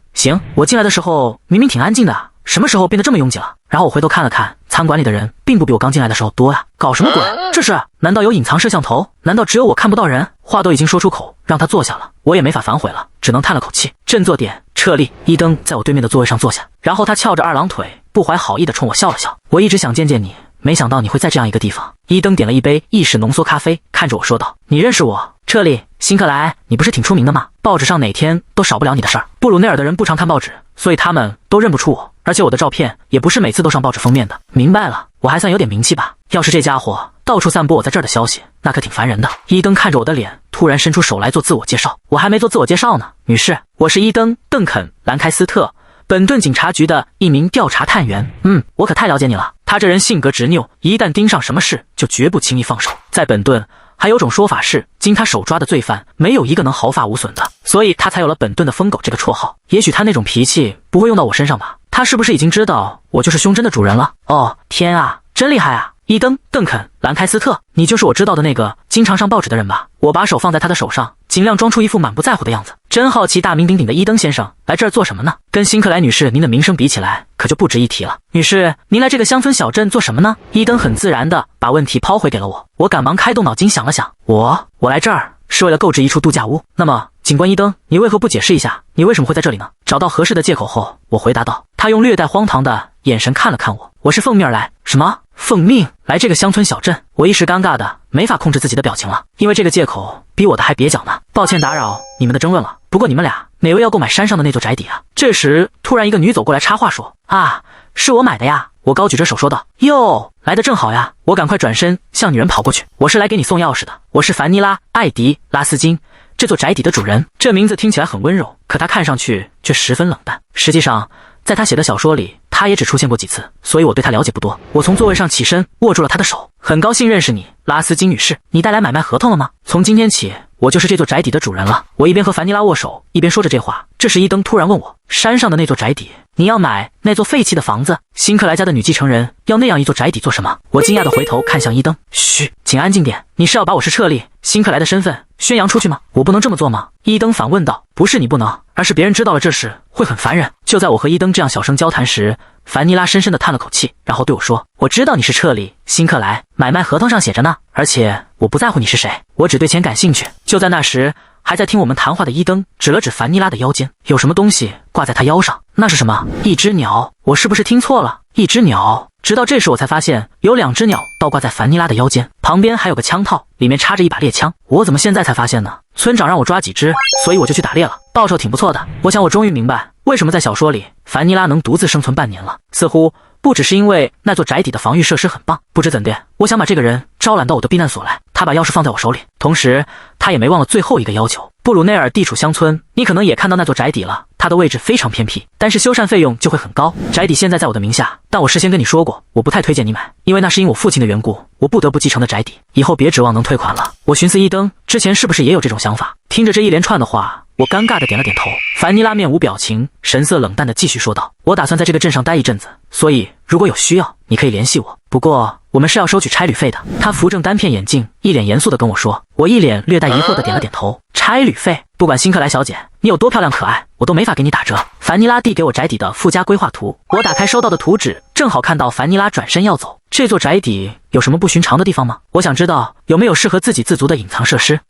我进来的时候明明挺安静的，什么时候变得这么拥挤了？然后我回头看了看，餐馆里的人并不比我刚进来的时候多呀，搞什么鬼？这是？难道有隐藏摄像头？难道只有我看不到人？话都已经说出口，让他坐下了，我也没法反悔了，只能叹了口气，振作点，撤立。伊登在我对面的座位上坐下，然后他翘着二郎腿，不怀好意地冲我笑了笑。我一直想见见你，没想到你会在这样一个地方。伊登点了一杯意式浓缩咖啡，看着我说道：“你认识我？彻利，辛克莱，你不是挺出名的吗？报纸上哪天都少不了你的事儿。布鲁内尔的人不常看报纸，所以他们都认不出我，而且我的照片也不是每次都上报纸封面的。明白了，我还算有点名气吧？要是这家伙到处散播我在这儿的消息，那可挺烦人的。”伊登看着我的脸，突然伸出手来做自我介绍。我还没做自我介绍呢，女士，我是伊登·邓肯·兰开斯特，本顿警察局的一名调查探员。我可太了解你了。他这人性格执拗，一旦盯上什么事，就绝不轻易放手。在本顿，还有种说法是，经他手抓的罪犯，没有一个能毫发无损的，所以他才有了本顿的疯狗这个绰号。也许他那种脾气不会用到我身上吧？他是不是已经知道我就是胸针的主人了？哦，天啊，真厉害啊！伊登·邓肯·兰开斯特，你就是我知道的那个经常上报纸的人吧？我把手放在他的手上，尽量装出一副满不在乎的样子。真好奇大名鼎鼎的伊登先生来这儿做什么呢？跟辛克莱女士您的名声比起来，可就不值一提了。女士，您来这个乡村小镇做什么呢？伊登很自然地把问题抛回给了我，我赶忙开动脑筋想了想，我来这儿是为了购置一处度假屋。那么，警官伊登，你为何不解释一下，你为什么会在这里呢？找到合适的借口后，我回答道。他用略带荒唐的眼神看了看我，我是奉命而来。什么？奉命来这个乡村小镇？我一时尴尬的没法控制自己的表情了，因为这个借口比我的还蹩脚呢。抱歉打扰你们的争论了，不过你们俩哪位要购买山上的那座宅邸啊？这时突然一个女走过来插话说：“啊，是我买的呀。”我高举着手说道：“哟，来得正好呀！”我赶快转身向女人跑过去：“我是来给你送钥匙的，我是凡妮拉·艾迪拉斯金，这座宅邸的主人。”这名字听起来很温柔，可他看上去却十分冷淡。实际上，在他写的小说里，他也只出现过几次，所以我对他了解不多。我从座位上起身，握住了他的手。很高兴认识你，拉斯金女士。你带来买卖合同了吗？从今天起，我就是这座宅邸的主人了。我一边和凡妮拉握手，一边说着这话。这时伊登突然问我：“山上的那座宅邸，你要买那座废弃的房子？辛克莱家的女继承人要那样一座宅邸做什么？”我惊讶地回头看向伊登：“嘘，请安静点。你是要把我是彻利·辛克莱的身份宣扬出去吗？我不能这么做吗？”伊登反问道：“不是你不能，而是别人知道了这事会很烦人。”就在我和伊登这样小声交谈时，凡妮拉深深地叹了口气，然后对我说：“我知道你是彻利·辛克莱，买卖合同上写着呢。而且我不在乎你是谁，我只对钱感兴趣。”就在那时，还在听我们谈话的伊登指了指凡妮拉的腰间，有什么东西挂在她腰上。那是什么？一只鸟？我是不是听错了？一只鸟？直到这时我才发现，有2只鸟倒挂在凡妮拉的腰间，旁边还有个枪套，里面插着一把猎枪。我怎么现在才发现呢？村长让我抓几只，所以我就去打猎了，报酬挺不错的。我想我终于明白，为什么在小说里凡妮拉能独自生存半年了。似乎不只是因为那座宅邸的防御设施很棒，不知怎的，我想把这个人招揽到我的避难所来。他把钥匙放在我手里，同时他也没忘了最后一个要求。布鲁内尔地处乡村，你可能也看到那座宅邸了，它的位置非常偏僻，但是修缮费用就会很高。宅邸现在在我的名下，但我事先跟你说过，我不太推荐你买，因为那是因我父亲的缘故，我不得不继承的宅邸，以后别指望能退款了。我寻思伊登之前是不是也有这种想法？听着这一连串的话，我尴尬的点了点头。凡妮拉面无表情，神色冷淡的继续说道：“我打算在这个镇上待一阵子，所以如果有需要，你可以联系我。不过我们是要收取差旅费的。”他扶正单片眼镜，一脸严肃的跟我说。我一脸略带疑惑的点了点头。差旅费？不管辛克莱小姐你有多漂亮可爱，我都没法给你打折。凡妮拉递给我宅邸的附加规划图，我打开收到的图纸，正好看到凡妮拉转身要走。这座宅邸有什么不寻常的地方吗？我想知道有没有适合自给自足的隐藏设施。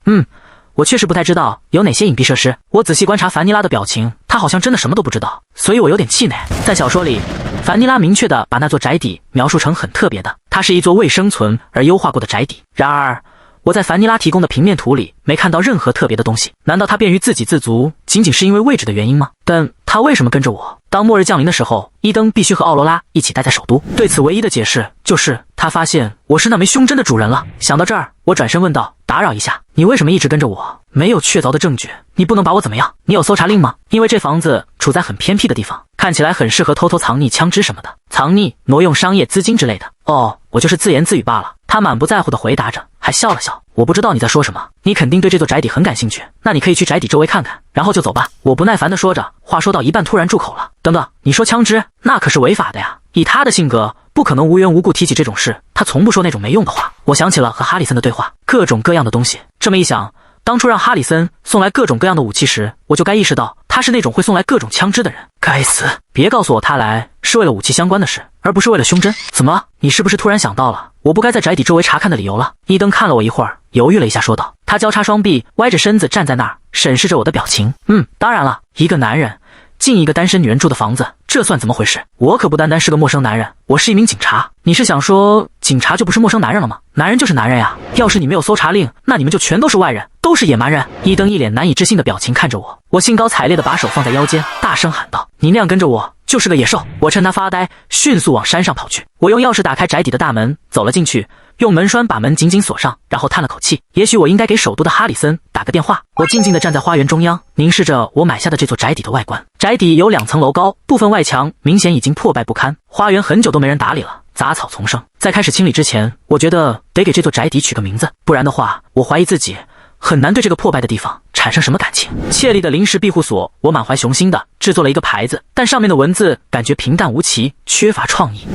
我确实不太知道有哪些隐蔽设施。我仔细观察凡妮拉的表情，她好像真的什么都不知道，所以我有点气馁。在小说里，凡妮拉明确地把那座宅邸描述成很特别的，它是一座为生存而优化过的宅邸。然而我在凡妮拉提供的平面图里没看到任何特别的东西。难道她便于自给自足仅仅是因为位置的原因吗？但她为什么跟着我？当末日降临的时候，伊登必须和奥罗拉一起待在首都。对此唯一的解释就是他发现我是那枚胸针的主人了。想到这儿，我转身问道：“打扰一下，你为什么一直跟着我？没有确凿的证据，你不能把我怎么样？你有搜查令吗？因为这房子处在很偏僻的地方，看起来很适合偷偷藏匿枪支什么的，藏匿、挪用商业资金之类的。”哦，我就是自言自语罢了。他满不在乎地回答着，还笑了笑。我不知道你在说什么，你肯定对这座宅邸很感兴趣，那你可以去宅邸周围看看，然后就走吧。我不耐烦地说着，话说到一半突然住口了。等等，你说枪支，那可是违法的呀。以他的性格，不可能无缘无故提起这种事，他从不说那种没用的话。我想起了和哈里森的对话，各种各样的东西。这么一想，当初让哈里森送来各种各样的武器时，我就该意识到他是那种会送来各种枪支的人。该死，别告诉我他来是是为了武器相关的事，而不是为了胸针。怎么了？你是不是突然想到了我不该在宅邸周围查看的理由了？伊登看了我一会儿，犹豫了一下，说道。他交叉双臂，歪着身子站在那儿，审视着我的表情。当然了，一个男人进一个单身女人住的房子，这算怎么回事？我可不单单是个陌生男人，我是一名警察。你是想说警察就不是陌生男人了吗？男人就是男人呀，要是你没有搜查令，那你们就全都是外人，都是野蛮人。伊登一脸难以置信的表情看着我，我兴高采烈的把手放在腰间，大声喊道：你那样跟着我就是个野兽！我趁他发呆，迅速往山上跑去。我用钥匙打开宅邸的大门，走了进去，用门栓把门紧紧锁上，然后叹了口气。也许我应该给首都的哈里森打个电话。我静静地站在花园中央，凝视着我买下的这座宅邸的外观。宅邸有2层楼高，部分外墙明显已经破败不堪，花园很久都没人打理了，杂草丛生。在开始清理之前，我觉得得给这座宅邸取个名字，不然的话，我怀疑自己很难对这个破败的地方产生什么感情。窃立的临时庇护所，我满怀雄心的制作了一个牌子，但上面的文字感觉平淡无奇，缺乏创意。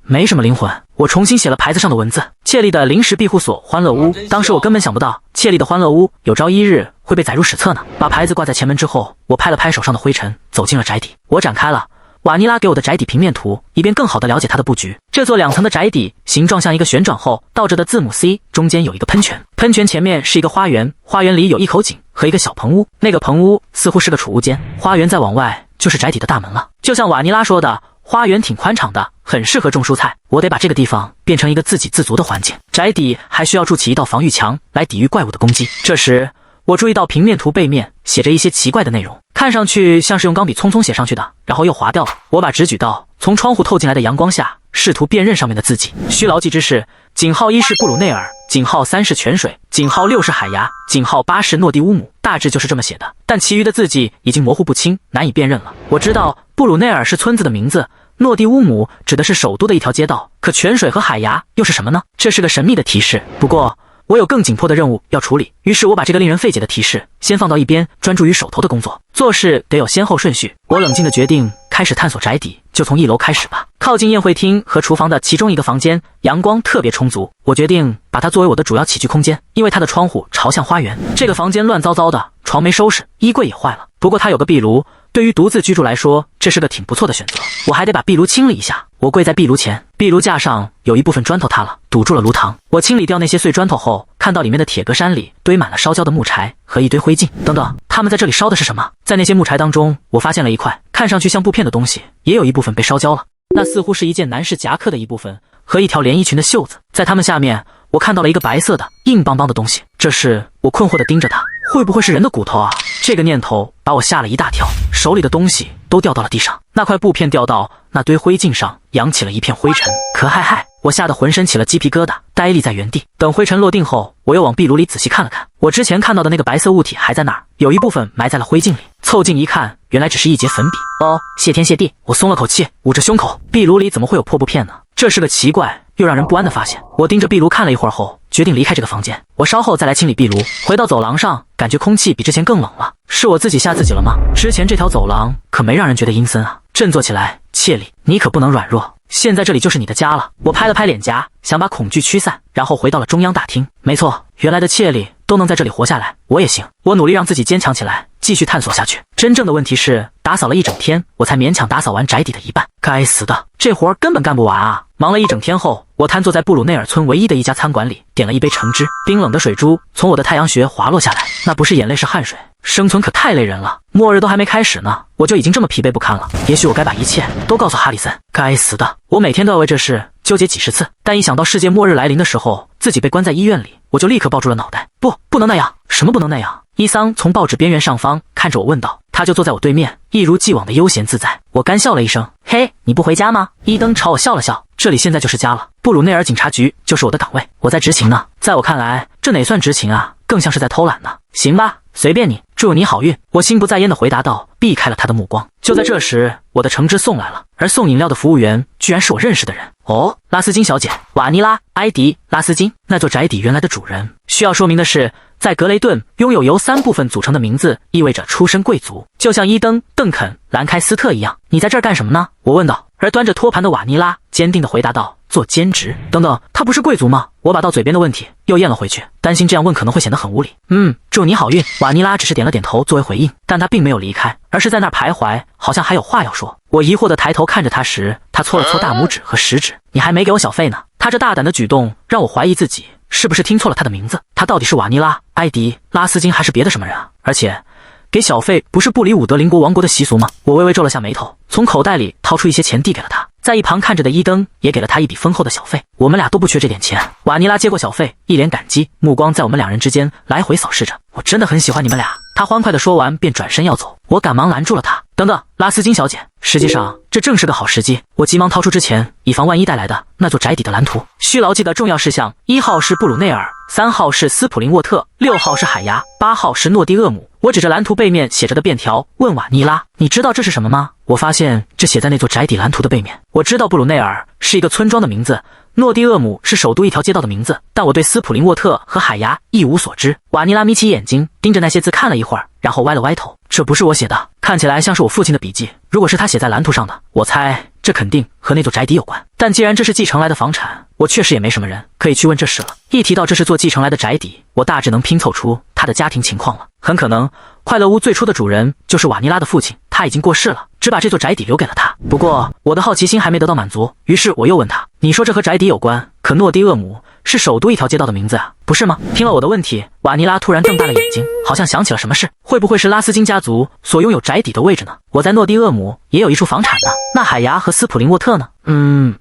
没什么灵魂。我重新写了牌子上的文字：窃立的临时庇护所欢乐屋。当时我根本想不到，窃立的欢乐屋有朝一日会被载入史册呢。把牌子挂在前门之后，我拍了拍手上的灰尘，走进了宅邸。我展开了瓦尼拉给我的宅邸平面图，以便更好地了解它的布局。这座2层的宅邸形状像一个旋转后倒着的字母 C， 中间有一个喷泉，喷泉前面是一个花园，花园里有一口井和一个小棚屋，那个棚屋似乎是个储物间，花园再往外就是宅邸的大门了。就像瓦尼拉说的，花园挺宽敞的，很适合种蔬菜。我得把这个地方变成一个自给自足的环境。宅邸还需要筑起一道防御墙来抵御怪物的攻击。这时我注意到平面图背面写着一些奇怪的内容，看上去像是用钢笔匆匆写上去的，然后又划掉了。我把纸举到从窗户透进来的阳光下，试图辨认上面的字迹。需牢记之是，井号1是布鲁内尔，井号3是泉水，井号6是海牙，井号8是诺蒂乌姆，大致就是这么写的。但其余的字迹已经模糊不清，难以辨认了。我知道布鲁内尔是村子的名字，诺蒂乌姆指的是首都的一条街道，可泉水和海牙又是什么呢？这是个神秘的提示。不过我有更紧迫的任务要处理，于是我把这个令人费解的提示先放到一边，专注于手头的工作。做事得有先后顺序，我冷静地决定开始探索宅邸，就从1楼开始吧。靠近宴会厅和厨房的其中一个房间，阳光特别充足，我决定把它作为我的主要起居空间，因为它的窗户朝向花园。这个房间乱糟糟的，床没收拾，衣柜也坏了，不过它有个壁炉，对于独自居住来说，这是个挺不错的选择。我还得把壁炉清理一下。我跪在壁炉前，壁炉架上有一部分砖头塌了，堵住了炉膛。我清理掉那些碎砖头后，看到里面的铁格栅里堆满了烧焦的木柴和一堆灰烬。等等，他们在这里烧的是什么？在那些木柴当中，我发现了一块看上去像布片的东西，也有一部分被烧焦了。那似乎是一件男士夹克的一部分和一条连衣裙的袖子。在它们下面，我看到了一个白色的硬邦邦的东西。这时我困惑地盯着它，会不会是人的骨头啊？这个念头把我吓了一大跳，手里的东西都掉到了地上。那块布片掉到那堆灰烬上，扬起了一片灰尘。可嗨，我吓得浑身起了鸡皮疙瘩，呆立在原地。等灰尘落定后，我又往壁炉里仔细看了看，我之前看到的那个白色物体还在那儿，有一部分埋在了灰烬里。凑近一看，原来只是一截粉笔。哦，谢天谢地，我松了口气，捂着胸口。壁炉里怎么会有破布片呢？这是个奇怪又让人不安的发现。我盯着壁炉看了一会儿后，决定离开这个房间。我稍后再来清理壁炉。回到走廊上，感觉空气比之前更冷了。是我自己吓自己了吗？之前这条走廊可没让人觉得阴森啊。振作起来，切里，你可不能软弱。现在这里就是你的家了。我拍了拍脸颊，想把恐惧驱散，然后回到了中央大厅。没错，原来的切里都能在这里活下来，我也行。我努力让自己坚强起来，继续探索下去。真正的问题是，打扫了一整天，我才勉强打扫完宅邸的一半。该死的，这活根本干不完啊！忙了一整天后，我瘫坐在布鲁内尔村唯一的一家餐馆里，点了一杯橙汁。冰冷的水珠从我的太阳穴滑落下来，那不是眼泪是汗水。生存可太累人了，末日都还没开始呢，我就已经这么疲惫不堪了。也许我该把一切都告诉哈里森。该死的，我每天都要为这事纠结几十次，但一想到世界末日来临的时候，自己被关在医院里，我就立刻抱住了脑袋。不能那样。什么不能那样？伊桑从报纸边缘上方看着我问道。他就坐在我对面，一如既往的悠闲自在。我干笑了一声，嘿，你不回家吗？伊登朝我笑了笑，这里现在就是家了，布鲁内尔警察局就是我的岗位，我在执勤呢。在我看来，这哪算执勤啊，更像是在偷懒呢。行吧，随便你，祝你好运。我心不在焉地回答道，避开了他的目光。就在这时，我的橙汁送来了，而送饮料的服务员居然是我认识的人。哦，拉斯金小姐，瓦尼拉·埃迪·拉斯金，那座宅邸原来的主人。需要说明的是，在格雷顿，拥有由3部分组成的名字意味着出身贵族，就像伊登、邓肯、兰开斯特一样。你在这儿干什么呢？我问道。而端着托盘的瓦尼拉坚定地回答道，做兼职。等等，他不是贵族吗？我把到嘴边的问题又咽了回去，担心这样问可能会显得很无理。祝你好运。瓦尼拉只是点了点头作为回应，但他并没有离开，而是在那儿徘徊，好像还有话要说。我疑惑地抬头看着他时，他搓了搓大拇指和食指。你还没给我小费呢。他这大胆的举动让我怀疑自己是不是听错了他的名字。他到底是瓦尼拉、埃迪、拉斯金还是别的什么人啊？而且给小费不是布里伍德邻国王国的习俗吗？我微微皱了下眉头，从口袋里掏出一些钱递给了他。在一旁看着的伊登也给了他一笔丰厚的小费，我们俩都不缺这点钱。瓦尼拉接过小费，一脸感激，目光在我们两人之间来回扫视着。我真的很喜欢你们俩。他欢快地说完便转身要走，我赶忙拦住了他。等等，拉斯金小姐，实际上这正是个好时机。我急忙掏出之前以防万一带来的那座宅邸的蓝图。需牢记的重要事项：1号是布鲁内尔，3号是斯普林沃特，6号是海牙，8号是诺蒂厄姆。我指着蓝图背面写着的便条问瓦尼拉：“你知道这是什么吗？”我发现这写在那座宅邸蓝图的背面。我知道布鲁内尔是一个村庄的名字，诺蒂厄姆是首都一条街道的名字，但我对斯普林沃特和海牙一无所知。瓦尼拉眯起眼睛，盯着那些字看了一会儿，然后歪了歪头。这不是我写的，看起来像是我父亲的笔记。如果是他写在蓝图上的，我猜这肯定和那座宅邸有关。但既然这是继承来的房产，我确实也没什么人可以去问这事了。一提到这是座继承来的宅邸，我大致能拼凑出他的家庭情况了。很可能快乐屋最初的主人就是瓦尼拉的父亲，他已经过世了，只把这座宅邸留给了他。不过我的好奇心还没得到满足，于是我又问他：“你说这和宅邸有关，可诺蒂厄姆是首都一条街道的名字啊，不是吗？”听了我的问题，瓦尼拉突然瞪大了眼睛，好像想起了什么事。会不会是拉斯金家族所拥有宅邸的位置呢？我在诺蒂厄姆也有一处房产呢。那海牙和斯普林沃特呢？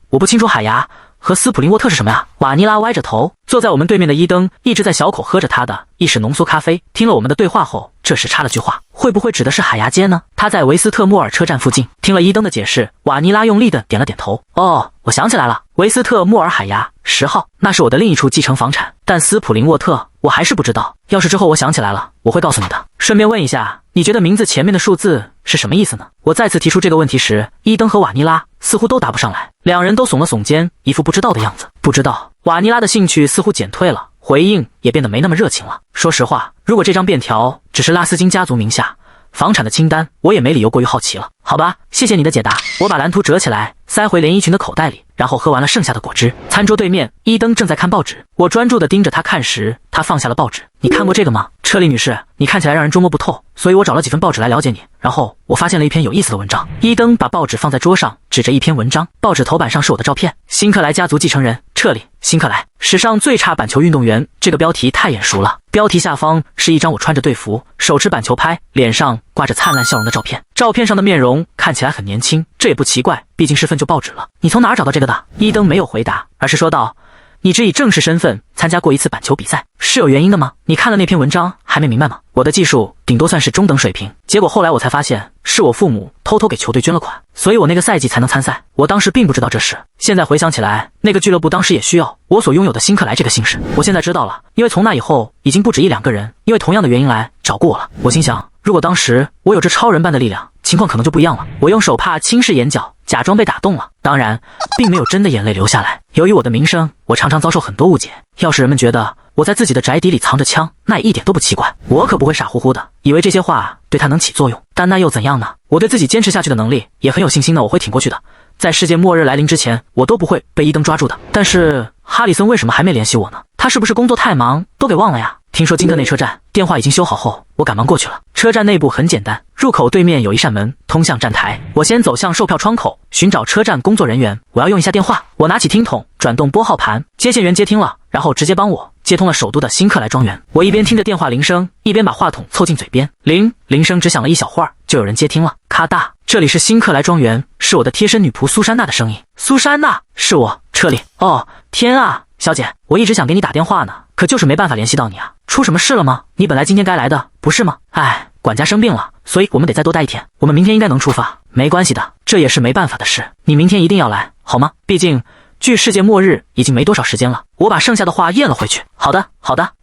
我不清楚海牙和斯普林沃特是什么呀？瓦尼拉歪着头，坐在我们对面的伊登一直在小口喝着他的意式浓缩咖啡，听了我们的对话后，这时插了句话：“会不会指的是海牙街呢？”他在维斯特莫尔车站附近。听了伊登的解释，瓦尼拉用力的点了点头。哦，我想起来了，维斯特莫尔海牙10号，那是我的另一处继承房产。但斯普林沃特我还是不知道，要是之后我想起来了，我会告诉你的。顺便问一下，你觉得名字前面的数字是什么意思呢？我再次提出这个问题时，伊登和瓦尼拉似乎都答不上来，两人都耸了耸肩，一副不知道的样子。不知道。瓦尼拉的兴趣似乎减退了，回应也变得没那么热情了。说实话，如果这张便条只是拉斯金家族名下房产的清单，我也没理由过于好奇了。好吧，谢谢你的解答。我把蓝图折起来，塞回连衣裙的口袋里，然后喝完了剩下的果汁。餐桌对面，伊登正在看报纸，我专注地盯着他看时，他放下了报纸。你看过这个吗？车里女士，你看起来让人捉摸不透，所以我找了几份报纸来了解你。然后我发现了一篇有意思的文章。伊登把报纸放在桌上，指着一篇文章，报纸头版上是我的照片。辛克莱家族继承人彻里·辛克莱，史上最差板球运动员。这个标题太眼熟了。标题下方是一张我穿着队服，手持板球拍，脸上挂着灿烂笑容的照片。照片上的面容看起来很年轻，这也不奇怪，毕竟是份旧报纸了。你从哪儿找到这个的？伊登没有回答，而是说道：“你只以正式身份参加过一次板球比赛，是有原因的吗？你看了那篇文章还没明白吗？我的技术顶多算是中等水平，结果后来我才发现是我父母偷偷给球队捐了款，所以我那个赛季才能参赛。我当时并不知道这事，现在回想起来，那个俱乐部当时也需要我所拥有的辛克莱这个姓氏。我现在知道了，因为从那以后已经不止1-2个人因为同样的原因来找过我了。我心想，如果当时我有这超人般的力量，情况可能就不一样了。我用手帕轻视眼角，假装被打动了，当然并没有真的眼泪流下来。由于我的名声，我常常遭受很多误解，要是人们觉得我在自己的宅邸里藏着枪，那也一点都不奇怪。我可不会傻乎乎的以为这些话对他能起作用，但那又怎样呢？我对自己坚持下去的能力也很有信心的，我会挺过去的。在世界末日来临之前，我都不会被伊登抓住的。但是哈里森为什么还没联系我呢？他是不是工作太忙都给忘了呀？听说金特内车站电话已经修好后，我赶忙过去了。车站内部很简单，入口对面有一扇门通向站台。我先走向售票窗口，寻找车站工作人员，我要用一下电话。我拿起听筒，转动拨号盘，接线员接听了，然后直接帮我接通了首都的辛克莱庄园。我一边听着电话铃声，一边把话筒凑近嘴边。铃声只响了一小会儿，就有人接听了。咔嗒，这里是辛克莱庄园，是我的贴身女仆苏珊娜的声音。苏珊娜，是我，彻里。哦，天啊，小姐，我一直想给你打电话呢，可就是没办法联系到你啊。出什么事了吗？你本来今天该来的，不是吗？哎，管家生病了，所以我们得再多待一天。我们明天应该能出发。没关系的，这也是没办法的事。你明天一定要来，好吗？毕竟距世界末日已经没多少时间了。我把剩下的话咽了回去。好的，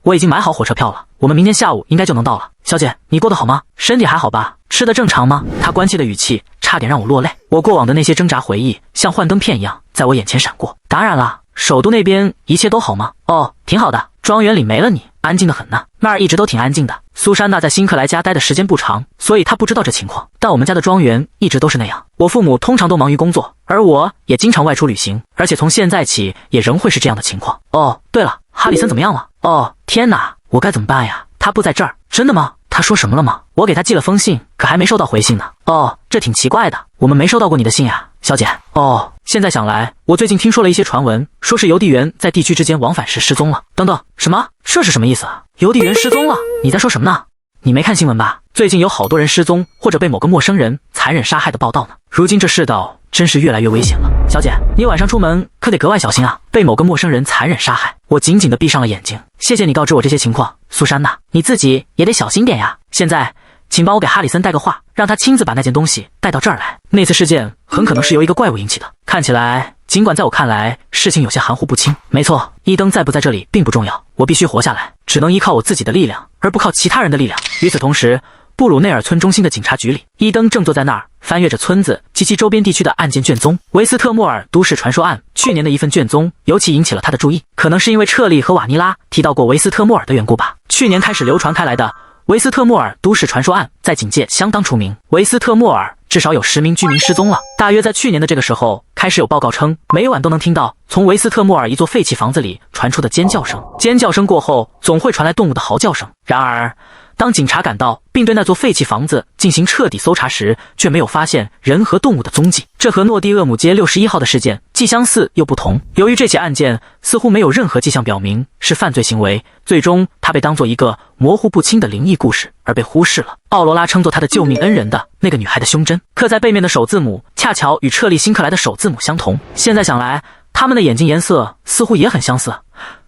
我已经买好火车票了，我们明天下午应该就能到了。小姐，你过得好吗？身体还好吧？吃得正常吗？他关切的语气差点让我落泪。我过往的那些挣扎回忆像幻灯片一样在我眼前闪过。当然了，首都那边一切都好吗？哦，挺好的，庄园里没了你，安静得很呢。那儿一直都挺安静的。苏珊娜在辛克莱家待的时间不长，所以她不知道这情况，但我们家的庄园一直都是那样。我父母通常都忙于工作，而我也经常外出旅行，而且从现在起也仍会是这样的情况。哦，对了，哈里森怎么样了？哦，天哪，我该怎么办呀？他不在这儿。真的吗？他说什么了吗？我给他寄了封信，可还没收到回信呢。哦，这挺奇怪的，我们没收到过你的信呀，小姐。哦，现在想来，我最近听说了一些传闻，说是邮递员在地区之间往返时失踪了。等等，什么？这是什么意思啊？邮递员失踪了？你在说什么呢？你没看新闻吧？最近有好多人失踪或者被某个陌生人残忍杀害的报道呢。如今这世道真是越来越危险了。小姐，你晚上出门可得格外小心啊！被某个陌生人残忍杀害。我紧紧地闭上了眼睛。谢谢你告知我这些情况，苏珊娜，你自己也得小心点呀。现在，请帮我给哈里森带个话，让他亲自把那件东西带到这儿来。那次事件很可能是由一个怪物引起的。看起来，尽管在我看来事情有些含糊不清。没错，伊登在不在这里并不重要，我必须活下来，只能依靠我自己的力量，而不靠其他人的力量。与此同时，布鲁内尔村中心的警察局里，伊登正坐在那儿翻阅着村子及其周边地区的案件卷宗。维斯特莫尔都市传说案，去年的一份卷宗尤其引起了他的注意，可能是因为彻利和瓦尼拉提到过维斯特莫尔的缘故吧。去年开始流传开来的维斯特莫尔都市传说案在警界相当出名，维斯特莫尔至少有10名居民失踪了。大约在去年的这个时候，开始有报告称，每晚都能听到从维斯特莫尔一座废弃房子里传出的尖叫声，尖叫声过后总会传来动物的嚎叫声。然而当警察赶到并对那座废弃房子进行彻底搜查时，却没有发现人和动物的踪迹。这和诺蒂厄姆街61号的事件既相似又不同。由于这起案件似乎没有任何迹象表明是犯罪行为，最终它被当作一个模糊不清的灵异故事而被忽视了。奥罗拉称作她的救命恩人的那个女孩的胸针，刻在背面的首字母恰巧与彻利辛克莱的首字母相同。现在想来，他们的眼睛颜色似乎也很相似。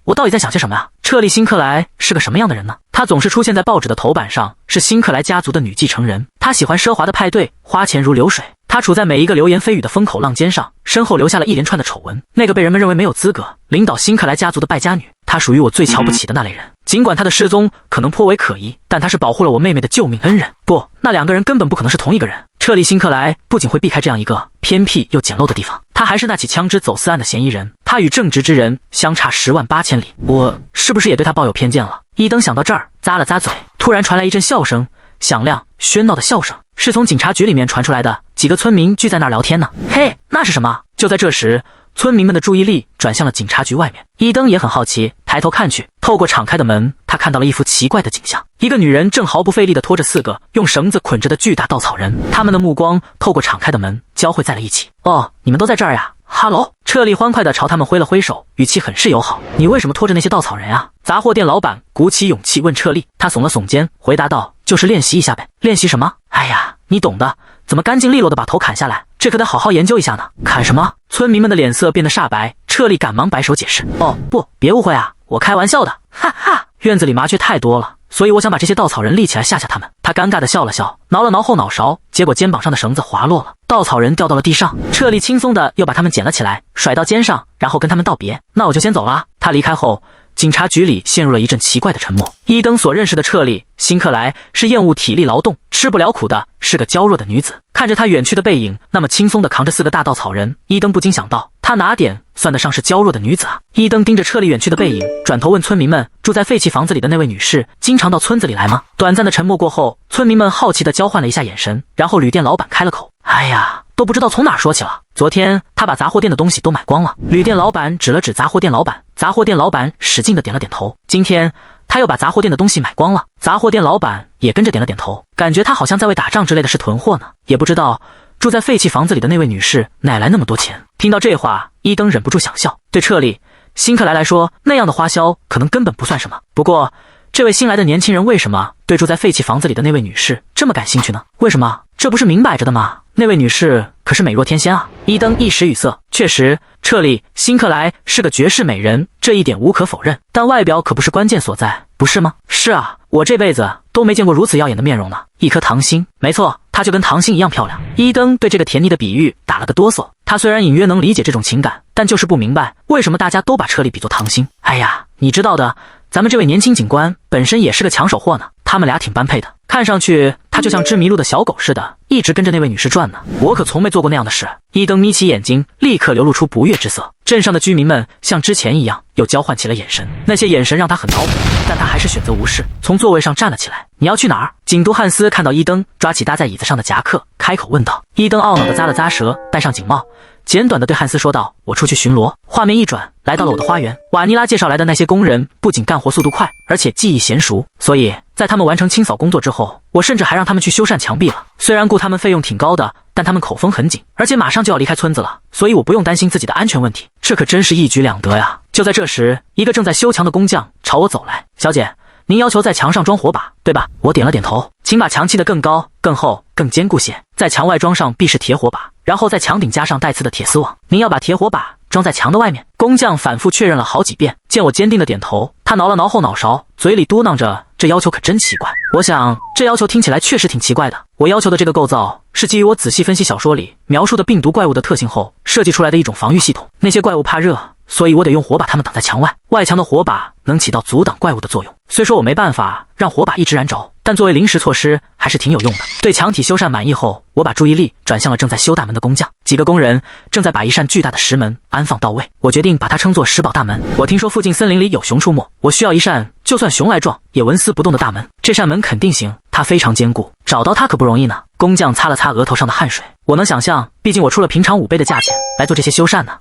我到底在想些什么呀？彻利辛克莱是个什么样的人呢？她总是出现在报纸的头版上，是辛克莱家族的女继承人。她喜欢奢华的派对，花钱如流水。她处在每一个流言蜚语的风口浪尖上，身后留下了一连串的丑闻。那个被人们认为没有资格领导辛克莱家族的败家女，她属于我最瞧不起的那类人。尽管她的失踪可能颇为可疑，但她是保护了我妹妹的救命恩人。不，那两个人根本不可能是同一个人。彻利辛克莱不仅会避开这样一个偏僻又简陋的地方，他还是那起枪支走私案的嫌疑人。他与正直之人相差10万8千里。我是不是也对他抱有偏见了？伊登想到这儿，咂了咂嘴，突然传来一阵笑声，响亮喧闹的笑声，是从警察局里面传出来的。几个村民聚在那儿聊天呢。嘿，那是什么？就在这时，村民们的注意力转向了警察局外面。伊登也很好奇，抬头看去，透过敞开的门，他看到了一幅奇怪的景象。一个女人正毫不费力地拖着4个用绳子捆着的巨大稻草人，他们的目光透过敞开的门交汇在了一起。哦，你们都在这儿呀？哈喽！彻利欢快地朝他们挥了挥手，语气很是友好。你为什么拖着那些稻草人啊？杂货店老板鼓起勇气问彻利。他耸了耸肩，回答道：就是练习一下呗。练习什么？哎呀，你懂的，怎么干净利落地把头砍下来？这可得好好研究一下呢。砍什么？村民们的脸色变得煞白。彻利赶忙摆手解释：哦，不，别误会啊，我开玩笑的，哈哈。院子里麻雀太多了，所以我想把这些稻草人立起来吓吓他们。他尴尬地笑了笑，挠了挠后脑勺，结果肩膀上的绳子滑落了，稻草人掉到了地上。彻利轻松地又把他们捡了起来，甩到肩上，然后跟他们道别。那我就先走了。他离开后，警察局里陷入了一阵奇怪的沉默。伊登所认识的彻利辛克莱是厌恶体力劳动、吃不了苦的，是个娇弱的女子。看着她远去的背影，那么轻松地扛着4个大稻草人，伊登不禁想到，她哪点算得上是娇弱的女子啊？伊登盯着彻利远去的背影，转头问村民们，住在废弃房子里的那位女士经常到村子里来吗？短暂的沉默过后，村民们好奇地交换了一下眼神，然后旅店老板开了口：哎呀，都不知道从哪儿说起了。昨天他把杂货店的东西都买光了。旅店老板指了指杂货店老板，杂货店老板使劲地点了点头。今天他又把杂货店的东西买光了，杂货店老板也跟着点了点头，感觉他好像在为打仗之类的事囤货呢。也不知道住在废弃房子里的那位女士哪来那么多钱。听到这话，伊登忍不住想笑。对彻利辛克莱来说，那样的花销可能根本不算什么。不过这位新来的年轻人为什么对住在废弃房子里的那位女士这么感兴趣呢？为什么？这不是明摆着的吗？那位女士可是美若天仙啊！伊登一时语塞。确实，彻利辛克莱是个绝世美人，这一点无可否认。但外表可不是关键所在，不是吗？是啊，我这辈子都没见过如此耀眼的面容呢。一颗糖心，没错，她就跟糖心一样漂亮。伊登对这个甜腻的比喻打了个哆嗦。他虽然隐约能理解这种情感，但就是不明白为什么大家都把彻利比作糖心。哎呀，你知道的，咱们这位年轻警官本身也是个抢手货呢。他们俩挺般配的，看上去他就像只迷路的小狗似的，一直跟着那位女士转呢。我可从没做过那样的事。伊登眯起眼睛，立刻流露出不悦之色。镇上的居民们像之前一样，又交换起了眼神。那些眼神让他很恼火，但他还是选择无视，从座位上站了起来。你要去哪儿？警督汉斯看到伊登，抓起搭在椅子上的夹克，开口问道。伊登懊恼地咂了咂舌，戴上警帽，简短地对汉斯说道：我出去巡逻。画面一转，来到了我的花园。瓦尼拉介绍来的那些工人不仅干活速度快，而且技艺娴熟，所以在他们完成清扫工作之后，我甚至还让他们去修缮墙壁了。虽然雇他们费用挺高的，但他们口风很紧，而且马上就要离开村子了，所以我不用担心自己的安全问题。这可真是一举两得呀！就在这时，一个正在修墙的工匠朝我走来。小姐，您要求在墙上装火把，对吧？我点了点头。请把墙砌得更高、更厚、更坚固些，在墙外装上壁式铁火把，然后在墙顶加上带刺的铁丝网。您要把铁火把装在墙的外面。工匠反复确认了好几遍，见我坚定的点头，他挠了挠后脑勺，嘴里嘟囔着：“这要求可真奇怪。”我想，这要求听起来确实挺奇怪的。我要求的这个构造是基于我仔细分析小说里描述的病毒怪物的特性后设计出来的一种防御系统。那些怪物怕热，所以我得用火把它们挡在墙外。外墙的火把能起到阻挡怪物的作用。虽说我没办法让火把一直燃着，但作为临时措施还是挺有用的。对墙体修缮满意后，我把注意力转向了正在修大门的工匠。几个工人正在把一扇巨大的石门安放到位，我决定把它称作石堡大门。我听说附近森林里有熊出没，我需要一扇就算熊来撞也纹丝不动的大门。这扇门肯定行，它非常坚固，找到它可不容易呢。工匠擦了擦额头上的汗水，我能想象，毕竟我出了平常5倍的价钱来做这些修缮呢。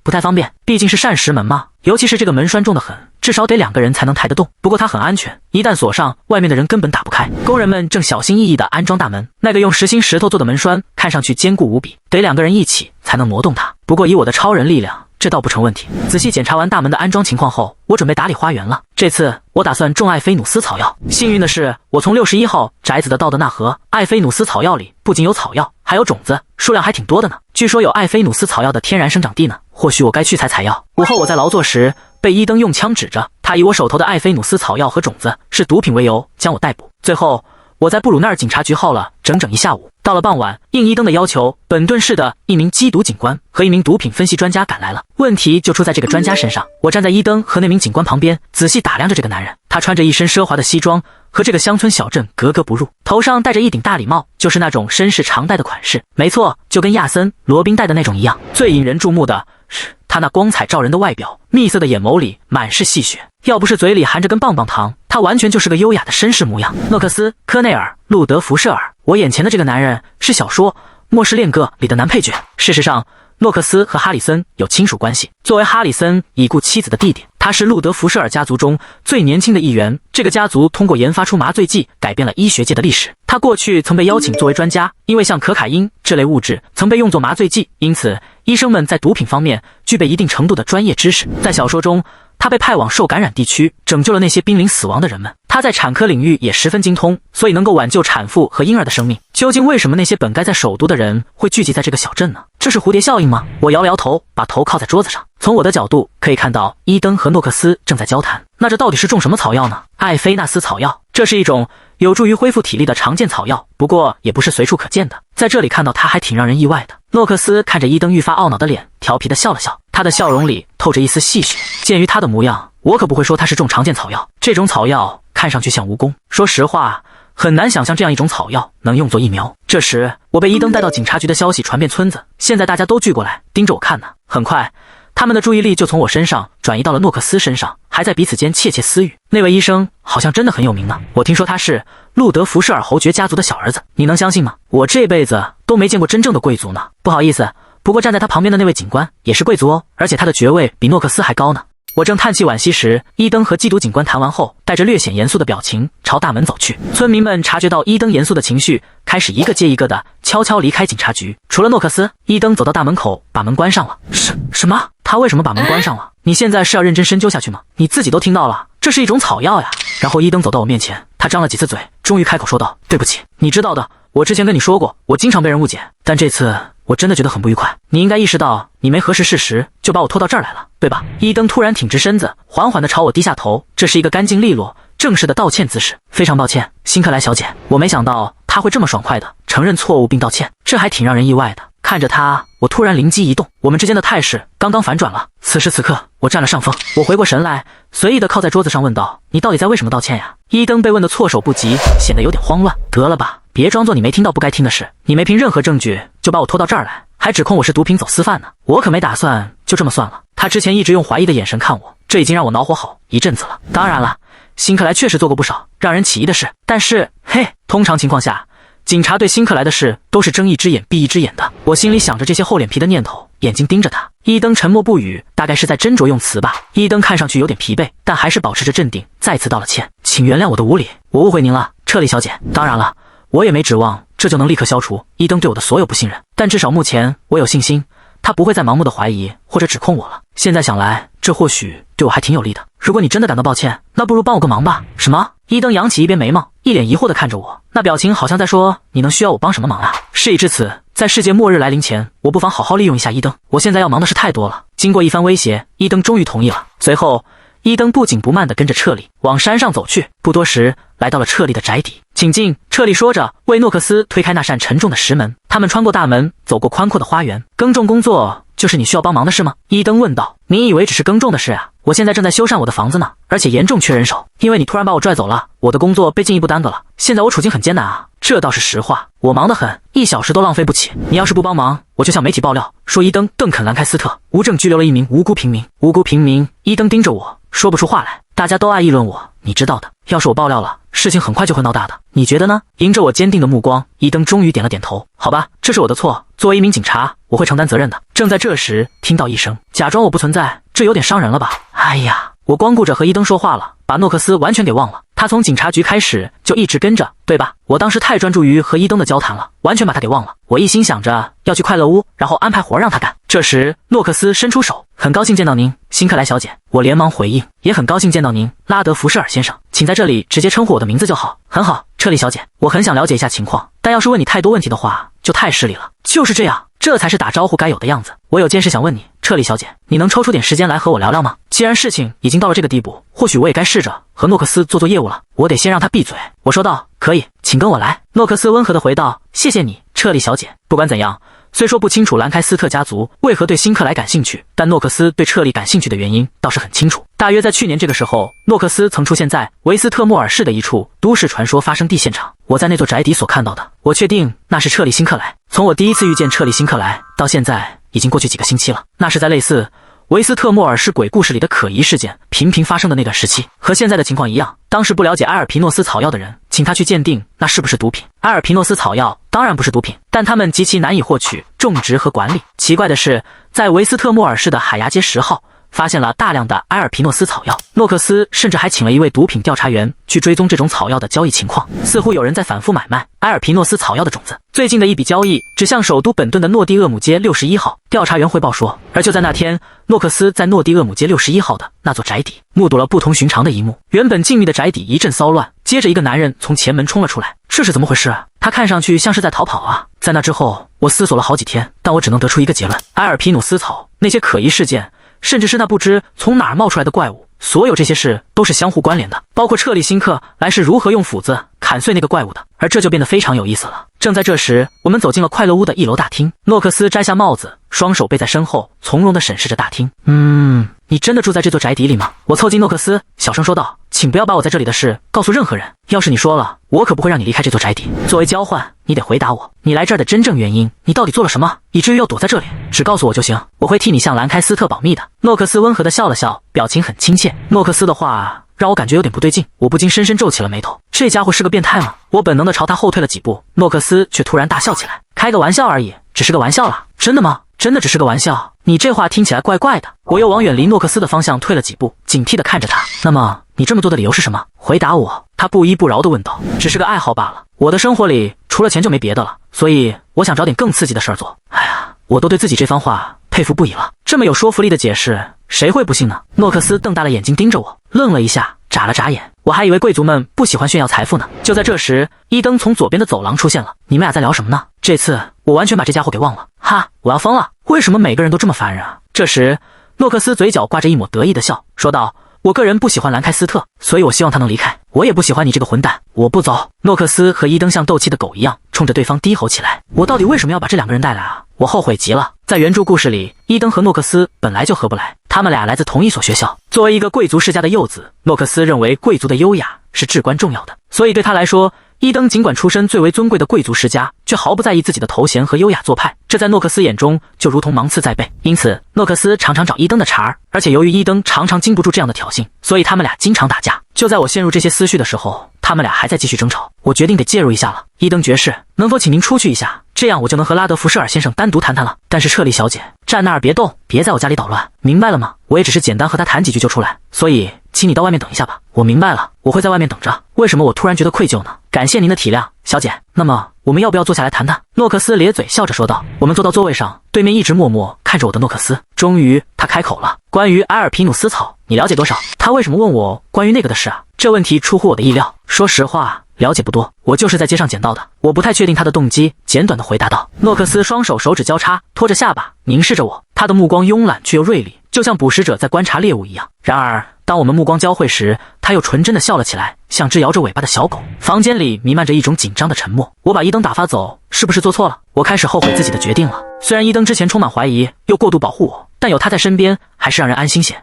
不太方便，毕竟是扇石门嘛，尤其是这个门栓重得很，至少得2个人才能抬得动。不过它很安全，一旦锁上，外面的人根本打不开。工人们正小心翼翼地安装大门，那个用实心石头做的门栓看上去坚固无比，得2个人一起才能挪动它。不过以我的超人力量，这倒不成问题。仔细检查完大门的安装情况后，我准备打理花园了。这次我打算种艾菲努斯草药。幸运的是，我从61号宅子的道德纳河艾菲努斯草药里不仅有草药，还有种子，数量还挺多的呢。据说有艾菲努斯草药的天然生长地呢，或许我该去采采药。午后我在劳作时被伊登用枪指着，他以我手头的艾菲努斯草药和种子是毒品为由将我逮捕。最后我在布鲁奈尔警察局耗了整整1下午。到了傍晚，应伊登的要求，本顿市的一名缉毒警官和一名毒品分析专家赶来了。问题就出在这个专家身上。我站在伊登和那名警官旁边，仔细打量着这个男人。他穿着一身奢华的西装，和这个乡村小镇格格不入，头上戴着一顶大礼帽，就是那种绅士常戴的款式。没错，就跟亚森·罗宾戴的那种一样。最引人注目的是他那光彩照人的外表，蜜色的眼眸里满是戏谑，要不是嘴里含着根棒棒糖，他完全就是个优雅的绅士模样。诺克斯·科内尔·路德福舍尔，我眼前的这个男人是小说《末世恋歌》里的男配角。事实上，诺克斯和哈里森有亲属关系。作为哈里森已故妻子的弟弟，他是路德福舍尔家族中最年轻的一员。这个家族通过研发出麻醉剂改变了医学界的历史。他过去曾被邀请作为专家，因为像可卡因这类物质曾被用作麻醉剂，因此医生们在毒品方面具备一定程度的专业知识。在小说中，他被派往受感染地区，拯救了那些濒临死亡的人们。他在产科领域也十分精通，所以能够挽救产妇和婴儿的生命。究竟为什么那些本该在首都的人会聚集在这个小镇呢？这是蝴蝶效应吗？我摇了摇头，把头靠在桌子上。从我的角度可以看到，伊登和诺克斯正在交谈。那这到底是种什么草药呢？艾菲纳斯草药，这是一种有助于恢复体力的常见草药，不过也不是随处可见的。在这里看到它还挺让人意外的。诺克斯看着伊登愈发懊恼的脸，调皮地笑了笑，他的笑容里透着一丝戏谑。鉴于他的模样，我可不会说他是种常见草药。这种草药看上去像蜈蚣，说实话，很难想象这样一种草药能用作疫苗。这时，我被伊登带到警察局的消息传遍村子，现在大家都聚过来盯着我看呢。很快，他们的注意力就从我身上转移到了诺克斯身上，还在彼此间窃窃私语。那位医生好像真的很有名呢，我听说他是路德福舍尔侯爵家族的小儿子，你能相信吗？我这辈子都没见过真正的贵族呢。不好意思，不过站在他旁边的那位警官也是贵族哦，而且他的爵位比诺克斯还高呢。我正叹气惋惜时，伊登和缉毒警官谈完后，带着略显严肃的表情朝大门走去。村民们察觉到伊登严肃的情绪，开始一个接一个的悄悄离开警察局。除了诺克斯，伊登走到大门口，把门关上了。什么？他为什么把门关上了？你现在是要认真深究下去吗？你自己都听到了，这是一种草药呀。然后伊登走到我面前，他张了几次嘴，终于开口说道：“对不起，你知道的，我之前跟你说过，我经常被人误解，但这次我真的觉得很不愉快。你应该意识到，你没核实事实就把我拖到这儿来了，对吧？”伊登突然挺直身子，缓缓地朝我低下头，这是一个干净利落、正式的道歉姿势。非常抱歉，辛克莱小姐，我没想到他会这么爽快地承认错误并道歉，这还挺让人意外的。看着他，我突然灵机一动，我们之间的态势刚刚反转了。此时此刻，我占了上风。我回过神来，随意地靠在桌子上问道：“你到底在为什么道歉呀？”伊登被问得措手不及，显得有点慌乱。得了吧，别装作你没听到不该听的事。你没凭任何证据就把我拖到这儿来，还指控我是毒品走私犯呢。我可没打算就这么算了。他之前一直用怀疑的眼神看我，这已经让我恼火好一阵子了。当然了，辛克莱确实做过不少让人起疑的事，但是通常情况下，警察对辛克莱的事都是睁一只眼闭一只眼的。我心里想着这些厚脸皮的念头，眼睛盯着他。伊登沉默不语，大概是在斟酌用词吧。伊登看上去有点疲惫，但还是保持着镇定，再次道了歉，请原谅我的无礼，我误会您了，彻莉小姐。当然了，我也没指望这就能立刻消除伊登对我的所有不信任，但至少目前我有信心，他不会再盲目的怀疑或者指控我了。现在想来，这或许对我还挺有利的。如果你真的感到抱歉，那不如帮我个忙吧。什么？伊登扬起一边眉毛，一脸疑惑地看着我，那表情好像在说你能需要我帮什么忙啊？事已至此，在世界末日来临前，我不妨好好利用一下伊登。我现在要忙的事太多了。经过一番威胁，伊登终于同意了。随后，伊登不紧不慢地跟着彻莉往山上走去。不多时，来到了彻莉的宅邸。请进，彻莉说着，为诺克斯推开那扇沉重的石门。他们穿过大门，走过宽阔的花园。耕种工作就是你需要帮忙的事吗？伊登问道。你以为只是耕种的事啊？我现在正在修缮我的房子呢，而且严重缺人手。因为你突然把我拽走了，我的工作被进一步耽搁了。现在我处境很艰难啊。这倒是实话，我忙得很，1小时都浪费不起。你要是不帮忙，我就向媒体爆料，说伊登·邓肯·兰开斯特无证拘留了一名无辜平民。无辜平民？伊登盯着我，说不出话来。大家都爱议论我，你知道的。要是我爆料了，事情很快就会闹大的。你觉得呢？迎着我坚定的目光，伊登终于点了点头。好吧，这是我的错。作为一名警察，我会承担责任的。正在这时，听到一声，假装我不存在，这有点伤人了吧？哎呀，我光顾着和伊登说话了，把诺克斯完全给忘了。他从警察局开始就一直跟着，对吧？我当时太专注于和伊登的交谈了，完全把他给忘了。我一心想着要去快乐屋，然后安排活让他干。这时，诺克斯伸出手，很高兴见到您，辛克莱小姐。我连忙回应，也很高兴见到您，拉德福舍尔先生。请在这里直接称呼我的名字就好。很好，彻莉小姐。我很想了解一下情况，但要是问你太多问题的话，就太失礼了。就是这样，这才是打招呼该有的样子。我有件事想问你，彻莉小姐，你能抽出点时间来和我聊聊吗？既然事情已经到了这个地步，或许我也该试着和诺克斯做业务了。我得先让他闭嘴。我说道，可以，请跟我来。诺克斯温和地回道，谢谢你，彻莉小姐。不管怎样，虽说不清楚兰开斯特家族为何对辛克莱感兴趣，但诺克斯对彻莉感兴趣的原因倒是很清楚。大约在去年这个时候，诺克斯曾出现在维斯特莫尔市的一处都市传说发生地现场。我在那座宅邸所看到的，我确定那是彻莉辛克莱。从我第一次遇见彻莉辛克莱到现在，已经过去几个星期了。那是在类似维斯特莫尔市鬼故事里的可疑事件频频发生的那段时期，和现在的情况一样。当时不了解埃尔皮诺斯草药的人，请他去鉴定那是不是毒品。埃尔皮诺斯草药当然不是毒品，但它们极其难以获取、种植和管理。奇怪的是，在维斯特莫尔市的海牙街10号发现了大量的埃尔皮诺斯草药。诺克斯甚至还请了一位毒品调查员去追踪这种草药的交易情况，似乎有人在反复买卖埃尔皮诺斯草药的种子。最近的一笔交易指向首都本顿的诺蒂厄姆街61号。调查员汇报说，而就在那天，诺克斯在诺蒂厄姆街61号的那座宅邸目睹了不同寻常的一幕。原本静谧的宅邸一阵骚乱，接着一个男人从前门冲了出来。这是怎么回事啊？他看上去像是在逃跑啊！在那之后，我思索了好几天，但我只能得出一个结论：埃尔皮努斯草那些可疑事件，甚至是那不知从哪儿冒出来的怪物，所有这些事都是相互关联的，包括彻莉辛克莱是如何用斧子砍碎那个怪物的。而这就变得非常有意思了。正在这时，我们走进了快乐屋的1楼大厅。诺克斯摘下帽子，双手背在身后，从容地审视着大厅。你真的住在这座宅邸里吗？我凑近诺克斯，小声说道，请不要把我在这里的事告诉任何人，要是你说了，我可不会让你离开这座宅邸。作为交换，你得回答我，你来这儿的真正原因，你到底做了什么，以至于要躲在这里？只告诉我就行，我会替你向兰开斯特保密的。诺克斯温和地笑了笑，表情很亲切。诺克斯的话让我感觉有点不对劲，我不禁深深皱起了眉头。这家伙是个变态吗？我本能地朝他后退了几步，诺克斯却突然大笑起来。开个玩笑而已，只是个玩笑啦。真的吗？真的只是个玩笑？你这话听起来怪怪的。我又往远离诺克斯的方向退了几步，警惕地看着他。那么你这么做的理由是什么？回答我。他不依不饶地问道。只是个爱好罢了，我的生活里除了钱就没别的了，所以我想找点更刺激的事儿做。哎呀，我都对自己这番话佩服不已了。这么有说服力的解释，谁会不信呢？诺克斯瞪大了眼睛盯着我，愣了一下，眨了眨眼。我还以为贵族们不喜欢炫耀财富呢。就在这时，伊登从左边的走廊出现了。你们俩在聊什么呢？这次我完全把这家伙给忘了。哈，我要疯了！为什么每个人都这么烦人啊？这时，诺克斯嘴角挂着一抹得意的笑，说道，我个人不喜欢兰开斯特，所以我希望他能离开。我也不喜欢你这个混蛋，我不走。诺克斯和伊登像斗气的狗一样，冲着对方低吼起来。我到底为什么要把这两个人带来啊？我后悔极了。在原著故事里，伊登和诺克斯本来就合不来，他们俩来自同一所学校。作为一个贵族世家的幼子，诺克斯认为贵族的优雅是至关重要的，所以对他来说，伊登尽管出身最为尊贵的贵族世家，却毫不在意自己的头衔和优雅做派，这在诺克斯眼中就如同芒刺在背。因此，诺克斯常常找伊登的茬儿，而且由于伊登常常经不住这样的挑衅，所以他们俩经常打架。就在我陷入这些思绪的时候，他们俩还在继续争吵。我决定得介入一下了。伊登爵士，能否请您出去一下？这样我就能和拉德福舍尔先生单独谈谈了。但是彻莉小姐，站那儿别动，别在我家里捣乱，明白了吗？我也只是简单和他谈几句就出来，所以请你到外面等一下吧。我明白了，我会在外面等着。为什么我突然觉得愧疚呢？感谢您的体谅，小姐。那么我们要不要坐下来谈谈？诺克斯咧嘴笑着说道。我们坐到座位上，对面一直默默看着我的诺克斯，终于他开口了。关于埃尔皮努斯草，你了解多少？他为什么问我关于那个的事啊？这问题出乎我的意料。说实话，了解不多，我就是在街上捡到的，我不太确定他的动机。简短的回答道。诺克斯双手手指交叉，托着下巴凝视着我，他的目光慵懒却又锐利，就像捕食者在观察猎物一样。然而当我们目光交汇时，他又纯真的笑了起来，像只摇着尾巴的小狗。房间里弥漫着一种紧张的沉默。我把伊登打发走，是不是做错了？我开始后悔自己的决定了。虽然伊登之前充满怀疑，又过度保护我，但有他在身边还是让人安心些。